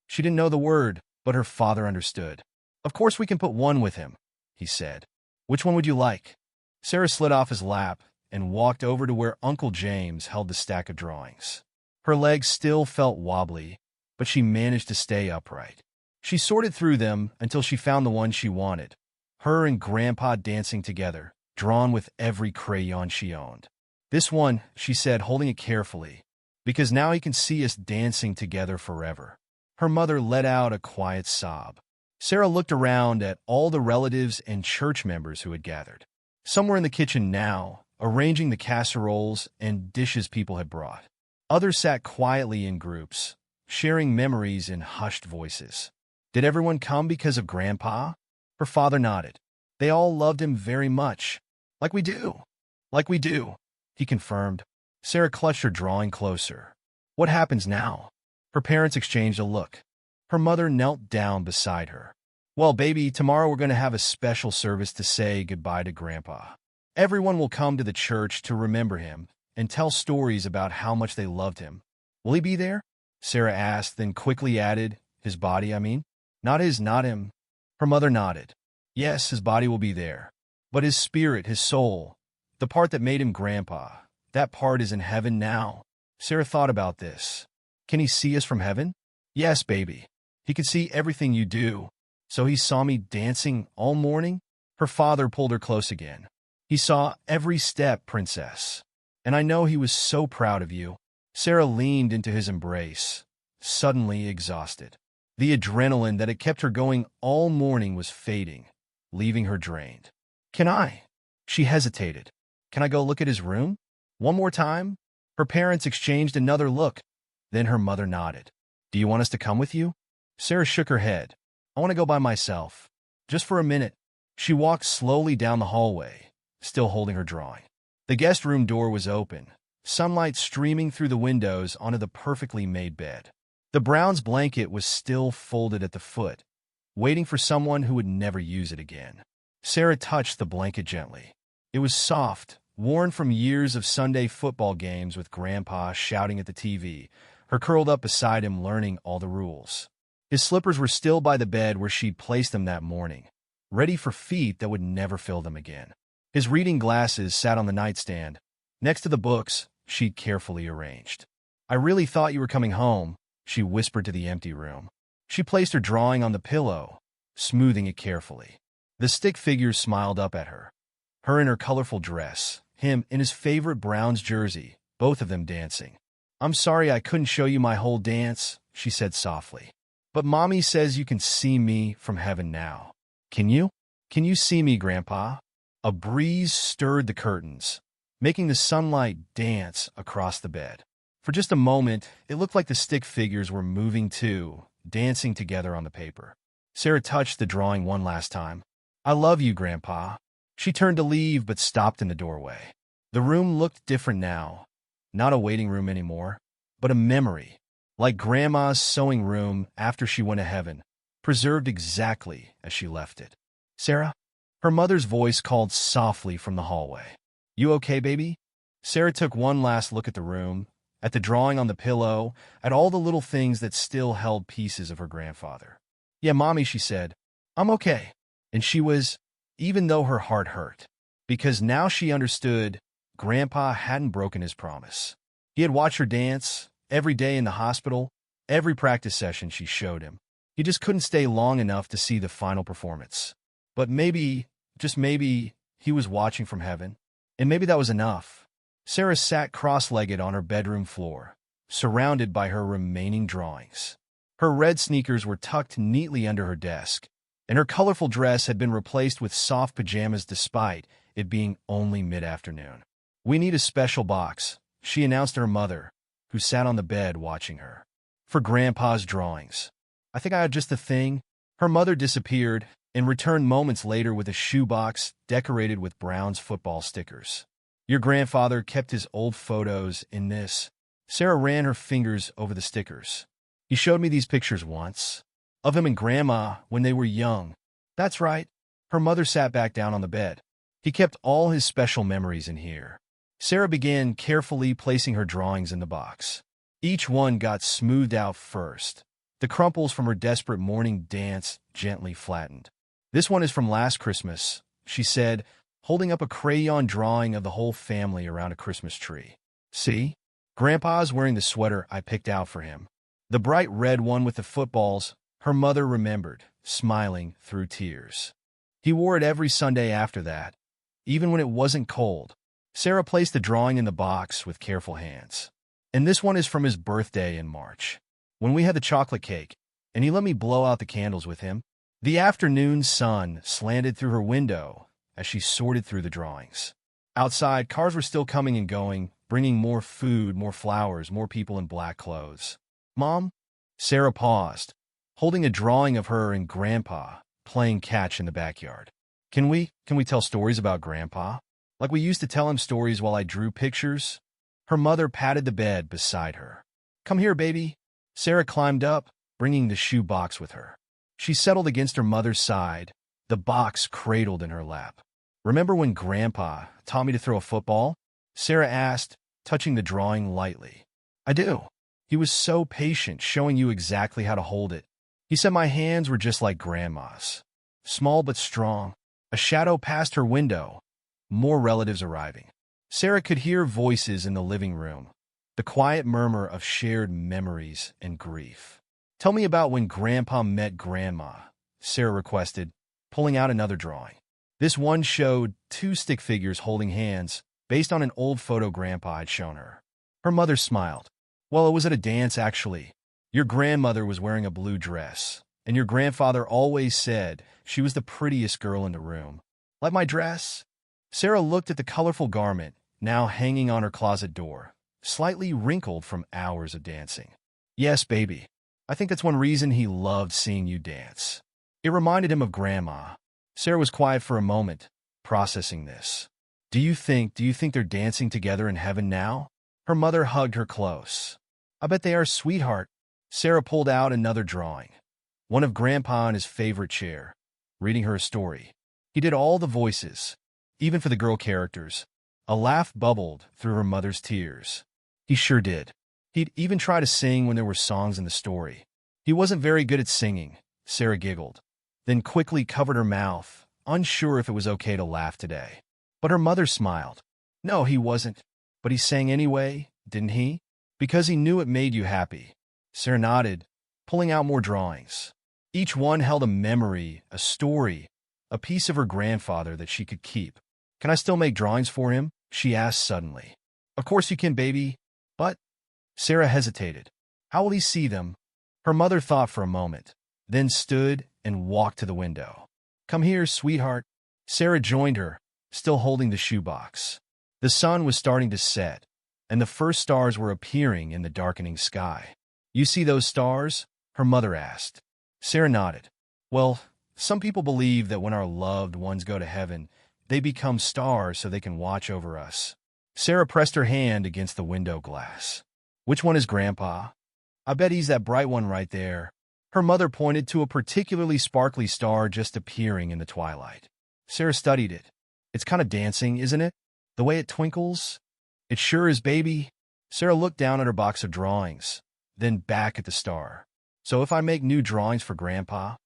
She didn't know the word, but her father understood. Of course we can put one with him, he said. Which one would you like? Sarah slid off his lap and walked over to where Uncle James held the stack of drawings. Her legs still felt wobbly, but she managed to stay upright. She sorted through them until she found the one she wanted. Her and Grandpa dancing together, drawn with every crayon she owned. This one, she said, holding it carefully, because now he can see us dancing together forever. Her mother let out a quiet sob. Sarah looked around at all the relatives and church members who had gathered. Some were in the kitchen now, arranging the casseroles and dishes people had brought. Others sat quietly in groups, sharing memories in hushed voices. Did everyone come because of Grandpa? Her father nodded. They all loved him very much. Like we do. Like we do, he confirmed. Sarah clutched her drawing closer. What happens now? Her parents exchanged a look. Her mother knelt down beside her. Well, baby, tomorrow we're going to have a special service to say goodbye to Grandpa. Everyone will come to the church to remember him and tell stories about how much they loved him. Will he be there? Sarah asked, then quickly added, his body, I mean? Not him. Her mother nodded. Yes, his body will be there. But his spirit, his soul, the part that made him Grandpa, that part is in heaven now. Sarah thought about this. Can he see us from heaven? Yes, baby. He could see everything you do. So he saw me dancing all morning? Her father pulled her close again. He saw every step, princess. And I know he was so proud of you. Sarah leaned into his embrace, suddenly exhausted. The adrenaline that had kept her going all morning was fading, leaving her drained. Can I? She hesitated. Can I go look at his room? One more time? Her parents exchanged another look. Then her mother nodded. Do you want us to come with you? Sarah shook her head. I want to go by myself. Just for a minute. She walked slowly down the hallway, still holding her drawing. The guest room door was open, sunlight streaming through the windows onto the perfectly made bed. The Browns' blanket was still folded at the foot, waiting for someone who would never use it again. Sarah touched the blanket gently. It was soft, worn from years of Sunday football games with Grandpa shouting at the TV, her curled up beside him learning all the rules. His slippers were still by the bed where she'd placed them that morning, ready for feet that would never fill them again. His reading glasses sat on the nightstand, next to the books she'd carefully arranged. I really thought you were coming home, she whispered to the empty room. She placed her drawing on the pillow, smoothing it carefully. The stick figures smiled up at her. Her in her colorful dress, him in his favorite Browns jersey, both of them dancing. I'm sorry I couldn't show you my whole dance, she said softly. But Mommy says you can see me from heaven now. Can you? Can you see me, Grandpa? A breeze stirred the curtains, making the sunlight dance across the bed. For just a moment, it looked like the stick figures were moving too, dancing together on the paper. Sarah touched the drawing one last time. I love you, Grandpa. She turned to leave but stopped in the doorway. The room looked different now. Not a waiting room anymore, but a memory, like Grandma's sewing room after she went to heaven, preserved exactly as she left it. Sarah? Her mother's voice called softly from the hallway. You okay, baby? Sarah took one last look at the room, at the drawing on the pillow, at all the little things that still held pieces of her grandfather. Yeah, Mommy, she said. I'm okay. And she was, even though her heart hurt, because now she understood Grandpa hadn't broken his promise. He had watched her dance every day in the hospital, every practice session she showed him. He just couldn't stay long enough to see the final performance. But maybe, just maybe, he was watching from heaven. And maybe that was enough. Sarah sat cross-legged on her bedroom floor, surrounded by her remaining drawings. Her red sneakers were tucked neatly under her desk, and her colorful dress had been replaced with soft pajamas despite it being only mid-afternoon. We need a special box, she announced to her mother, who sat on the bed watching her. For Grandpa's drawings. I think I had just the thing. Her mother disappeared and returned moments later with a shoebox decorated with Browns football stickers. Your grandfather kept his old photos in this. Sarah ran her fingers over the stickers. He showed me these pictures once, of him and Grandma when they were young. That's right. Her mother sat back down on the bed. He kept all his special memories in here. Sarah began carefully placing her drawings in the box. Each one got smoothed out first. The crumples from her desperate morning dance gently flattened. This one is from last Christmas, she said, holding up a crayon drawing of the whole family around a Christmas tree. See? Grandpa's wearing the sweater I picked out for him. The bright red one with the footballs, her mother remembered, smiling through tears. He wore it every Sunday after that, even when it wasn't cold. Sarah placed the drawing in the box with careful hands. And this one is from his birthday in March, when we had the chocolate cake, and he let me blow out the candles with him. The afternoon sun slanted through her window as she sorted through the drawings. Outside, cars were still coming and going, bringing more food, more flowers, more people in black clothes. Mom? Sarah paused, holding a drawing of her and Grandpa playing catch in the backyard. Can we tell stories about Grandpa? Like we used to tell him stories while I drew pictures? Her mother patted the bed beside her. Come here, baby. Sarah climbed up, bringing the shoe box with her. She settled against her mother's side, the box cradled in her lap. Remember when Grandpa taught me to throw a football? Sarah asked, touching the drawing lightly. I do. He was so patient, showing you exactly how to hold it. He said my hands were just like Grandma's. Small but strong. A shadow passed her window. More relatives arriving. Sarah could hear voices in the living room. The quiet murmur of shared memories and grief. Tell me about when Grandpa met Grandma, Sarah requested, pulling out another drawing. This one showed two stick figures holding hands, based on an old photo Grandpa had shown her. Her mother smiled. Well, it was at a dance, actually. Your grandmother was wearing a blue dress, and your grandfather always said she was the prettiest girl in the room. Like my dress? Sarah looked at the colorful garment, now hanging on her closet door, slightly wrinkled from hours of dancing. Yes, baby. I think that's one reason he loved seeing you dance. It reminded him of Grandma. Sarah was quiet for a moment, processing this. Do you think they're dancing together in heaven now? Her mother hugged her close. I bet they are, sweetheart. Sarah pulled out another drawing. One of Grandpa in his favorite chair, reading her a story. He did all the voices, even for the girl characters. A laugh bubbled through her mother's tears. He sure did. He'd even try to sing when there were songs in the story. He wasn't very good at singing, Sarah giggled, then quickly covered her mouth, unsure if it was okay to laugh today. But her mother smiled. No, he wasn't. But he sang anyway, didn't he? Because he knew it made you happy. Sarah nodded, pulling out more drawings. Each one held a memory, a story, a piece of her grandfather that she could keep. Can I still make drawings for him? She asked suddenly. Of course you can, baby. But Sarah hesitated. How will he see them? Her mother thought for a moment, then stood and walked to the window. Come here, sweetheart. Sarah joined her, still holding the shoebox. The sun was starting to set, and the first stars were appearing in the darkening sky. You see those stars? Her mother asked. Sarah nodded. Well, some people believe that when our loved ones go to heaven, they become stars so they can watch over us. Sarah pressed her hand against the window glass. Which one is Grandpa? I bet he's that bright one right there. Her mother pointed to a particularly sparkly star just appearing in the twilight. Sarah studied it. It's kind of dancing, isn't it? The way it twinkles? It sure is, baby. Sarah looked down at her box of drawings, then back at the star. So if I make new drawings for Grandpa,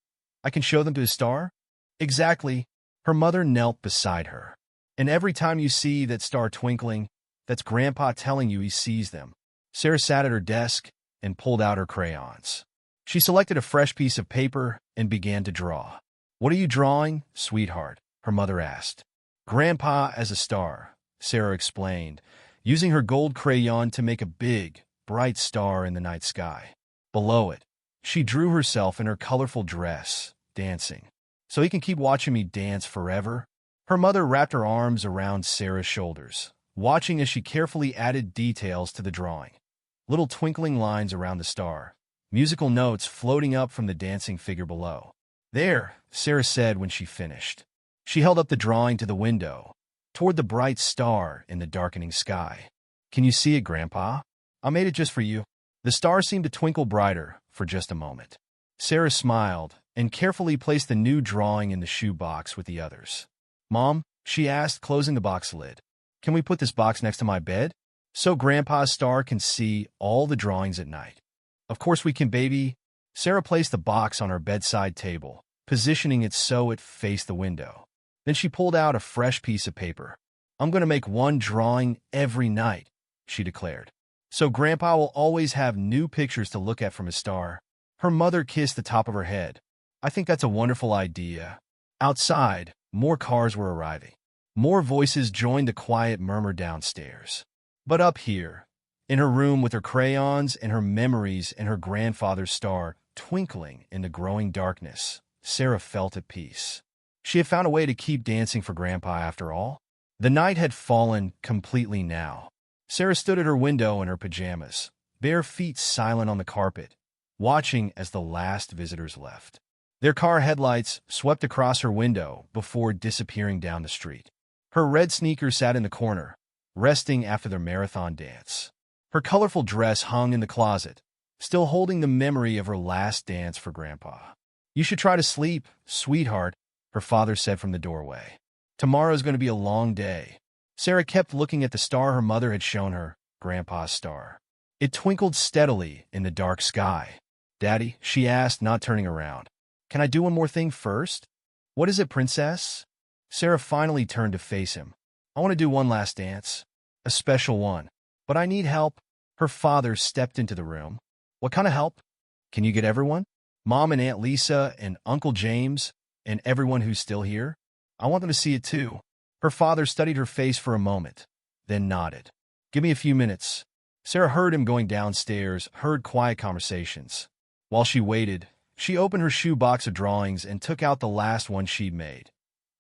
I can show them to his star? Exactly. Her mother knelt beside her. And every time you see that star twinkling, that's Grandpa telling you he sees them. Sarah sat at her desk and pulled out her crayons. She selected a fresh piece of paper and began to draw. What are you drawing, sweetheart? Her mother asked. Grandpa as a star, Sarah explained, using her gold crayon to make a big, bright star in the night sky. Below it, she drew herself in her colorful dress, dancing. So he can keep watching me dance forever? Her mother wrapped her arms around Sarah's shoulders, watching as she carefully added details to the drawing. Little twinkling lines around the star, musical notes floating up from the dancing figure below. There, Sarah said when she finished. She held up the drawing to the window, toward the bright star in the darkening sky. Can you see it, Grandpa? I made it just for you. The star seemed to twinkle brighter for just a moment. Sarah smiled and carefully placed the new drawing in the shoebox with the others. Mom, she asked, closing the box lid, can we put this box next to my bed? So Grandpa's star can see all the drawings at night. Of course we can, baby. Sarah placed the box on her bedside table, positioning it so it faced the window. Then she pulled out a fresh piece of paper. I'm going to make one drawing every night, she declared. So Grandpa will always have new pictures to look at from his star. Her mother kissed the top of her head. I think that's a wonderful idea. Outside, more cars were arriving. More voices joined the quiet murmur downstairs. But up here, in her room with her crayons and her memories and her grandfather's star twinkling in the growing darkness, Sarah felt at peace. She had found a way to keep dancing for Grandpa after all. The night had fallen completely now. Sarah stood at her window in her pajamas, bare feet silent on the carpet, watching as the last visitors left. Their car headlights swept across her window before disappearing down the street. Her red sneakers sat in the corner, resting after their marathon dance. Her colorful dress hung in the closet, still holding the memory of her last dance for Grandpa. You should try to sleep, sweetheart, her father said from the doorway. Tomorrow's going to be a long day. Sarah kept looking at the star her mother had shown her, Grandpa's star. It twinkled steadily in the dark sky. Daddy, she asked, not turning around. Can I do one more thing first? What is it, princess? Sarah finally turned to face him. I want to do one last dance. A special one. But I need help. Her father stepped into the room. What kind of help? Can you get everyone? Mom and Aunt Lisa and Uncle James and everyone who's still here? I want them to see it too. Her father studied her face for a moment, then nodded. Give me a few minutes. Sarah heard him going downstairs, heard quiet conversations. While she waited, she opened her shoebox of drawings and took out the last one she'd made,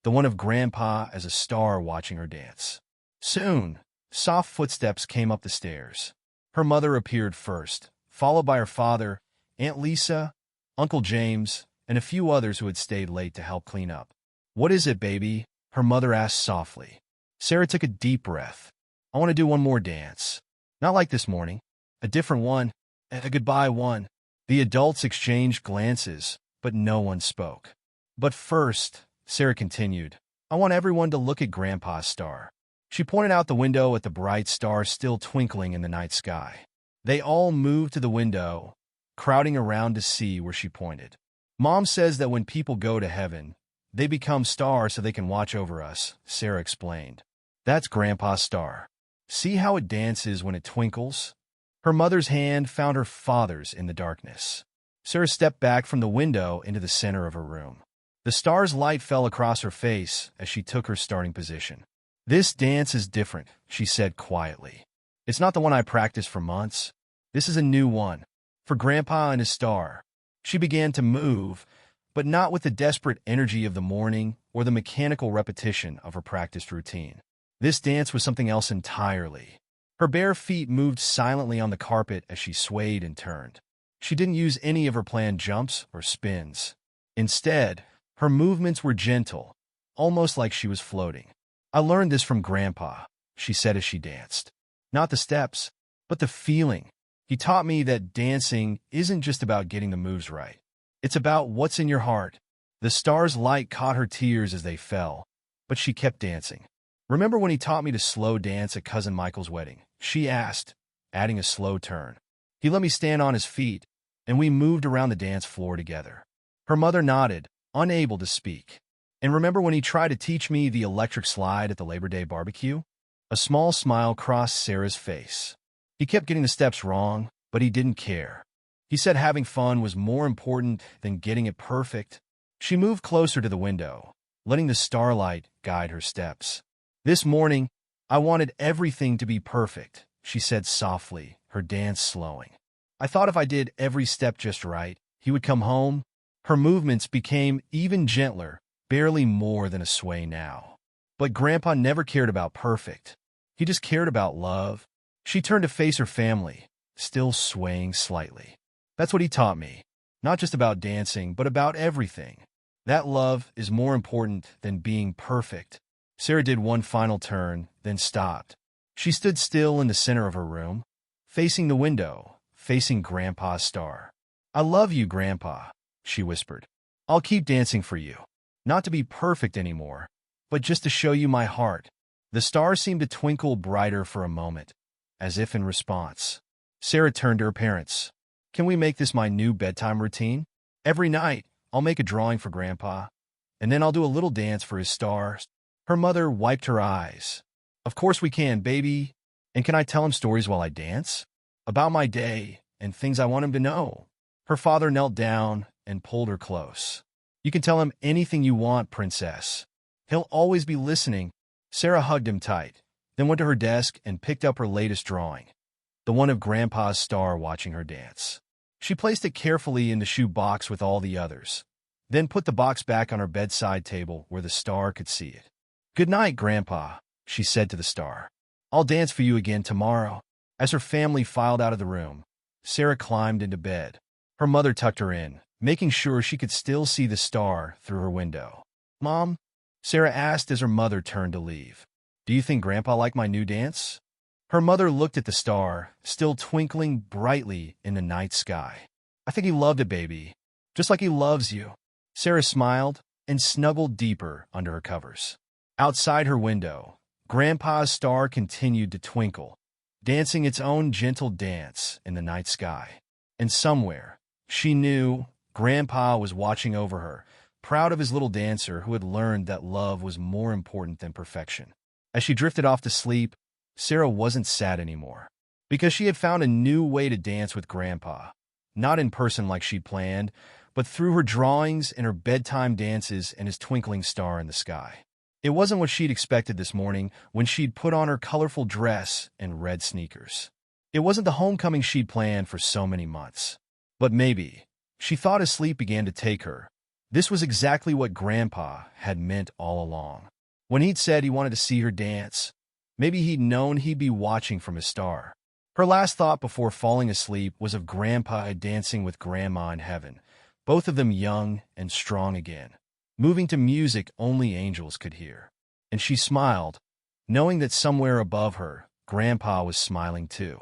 the one of Grandpa as a star watching her dance. Soon, soft footsteps came up the stairs. Her mother appeared first, followed by her father, Aunt Lisa, Uncle James, and a few others who had stayed late to help clean up. What is it, baby? Her mother asked softly. Sarah took a deep breath. I want to do one more dance. Not like this morning. A different one. A goodbye one. The adults exchanged glances, but no one spoke. But first, Sarah continued, I want everyone to look at Grandpa's star. She pointed out the window at the bright star still twinkling in the night sky. They all moved to the window, crowding around to see where she pointed. Mom says that when people go to heaven, they become stars so they can watch over us, Sarah explained. That's Grandpa's star. See how it dances when it twinkles? Her mother's hand found her father's in the darkness. Sarah stepped back from the window into the center of her room. The star's light fell across her face as she took her starting position. This dance is different, she said quietly. It's not the one I practiced for months. This is a new one. For Grandpa and his star. She began to move, but not with the desperate energy of the morning or the mechanical repetition of her practiced routine. This dance was something else entirely. Her bare feet moved silently on the carpet as she swayed and turned. She didn't use any of her planned jumps or spins. Instead, her movements were gentle, almost like she was floating. I learned this from Grandpa, she said as she danced. Not the steps, but the feeling. He taught me that dancing isn't just about getting the moves right. It's about what's in your heart. The star's light caught her tears as they fell, but she kept dancing. Remember when he taught me to slow dance at Cousin Michael's wedding? She asked, adding a slow turn. He let me stand on his feet, and we moved around the dance floor together. Her mother nodded, unable to speak. And remember when he tried to teach me the electric slide at the Labor Day barbecue? A small smile crossed Sarah's face. He kept getting the steps wrong, but he didn't care. He said having fun was more important than getting it perfect. She moved closer to the window, letting the starlight guide her steps. This morning, I wanted everything to be perfect, she said softly, her dance slowing. I thought if I did every step just right, he would come home. Her movements became even gentler, barely more than a sway now. But Grandpa never cared about perfect. He just cared about love. She turned to face her family, still swaying slightly. That's what he taught me. Not just about dancing, but about everything. That love is more important than being perfect. Sarah did one final turn, then stopped. She stood still in the center of her room, facing the window, facing Grandpa's star. I love you, Grandpa, she whispered. I'll keep dancing for you. Not to be perfect anymore, but just to show you my heart. The star seemed to twinkle brighter for a moment, as if in response. Sarah turned to her parents. Can we make this my new bedtime routine? Every night, I'll make a drawing for Grandpa, and then I'll do a little dance for his star. Her mother wiped her eyes. Of course we can, baby. And can I tell him stories while I dance? About my day and things I want him to know. Her father knelt down and pulled her close. You can tell him anything you want, princess. He'll always be listening. Sarah hugged him tight, then went to her desk and picked up her latest drawing, the one of Grandpa's star watching her dance. She placed it carefully in the shoe box with all the others, then put the box back on her bedside table where the star could see it. Good night, Grandpa, she said to the star. I'll dance for you again tomorrow. As her family filed out of the room, Sarah climbed into bed. Her mother tucked her in, making sure she could still see the star through her window. Mom? Sarah asked as her mother turned to leave. Do you think Grandpa liked my new dance? Her mother looked at the star, still twinkling brightly in the night sky. I think he loved it, baby. Just like he loves you. Sarah smiled and snuggled deeper under her covers. Outside her window, Grandpa's star continued to twinkle, dancing its own gentle dance in the night sky. And somewhere, she knew, Grandpa was watching over her, proud of his little dancer who had learned that love was more important than perfection. As she drifted off to sleep, Sarah wasn't sad anymore, because she had found a new way to dance with Grandpa, not in person like she'd planned, but through her drawings and her bedtime dances and his twinkling star in the sky. It wasn't what she'd expected this morning when she'd put on her colorful dress and red sneakers. It wasn't the homecoming she'd planned for so many months. But maybe, she thought as sleep began to take her, this was exactly what Grandpa had meant all along. When he'd said he wanted to see her dance, maybe he'd known he'd be watching from his star. Her last thought before falling asleep was of Grandpa dancing with Grandma in heaven, both of them young and strong again, moving to music only angels could hear. And she smiled, knowing that somewhere above her, Grandpa was smiling too.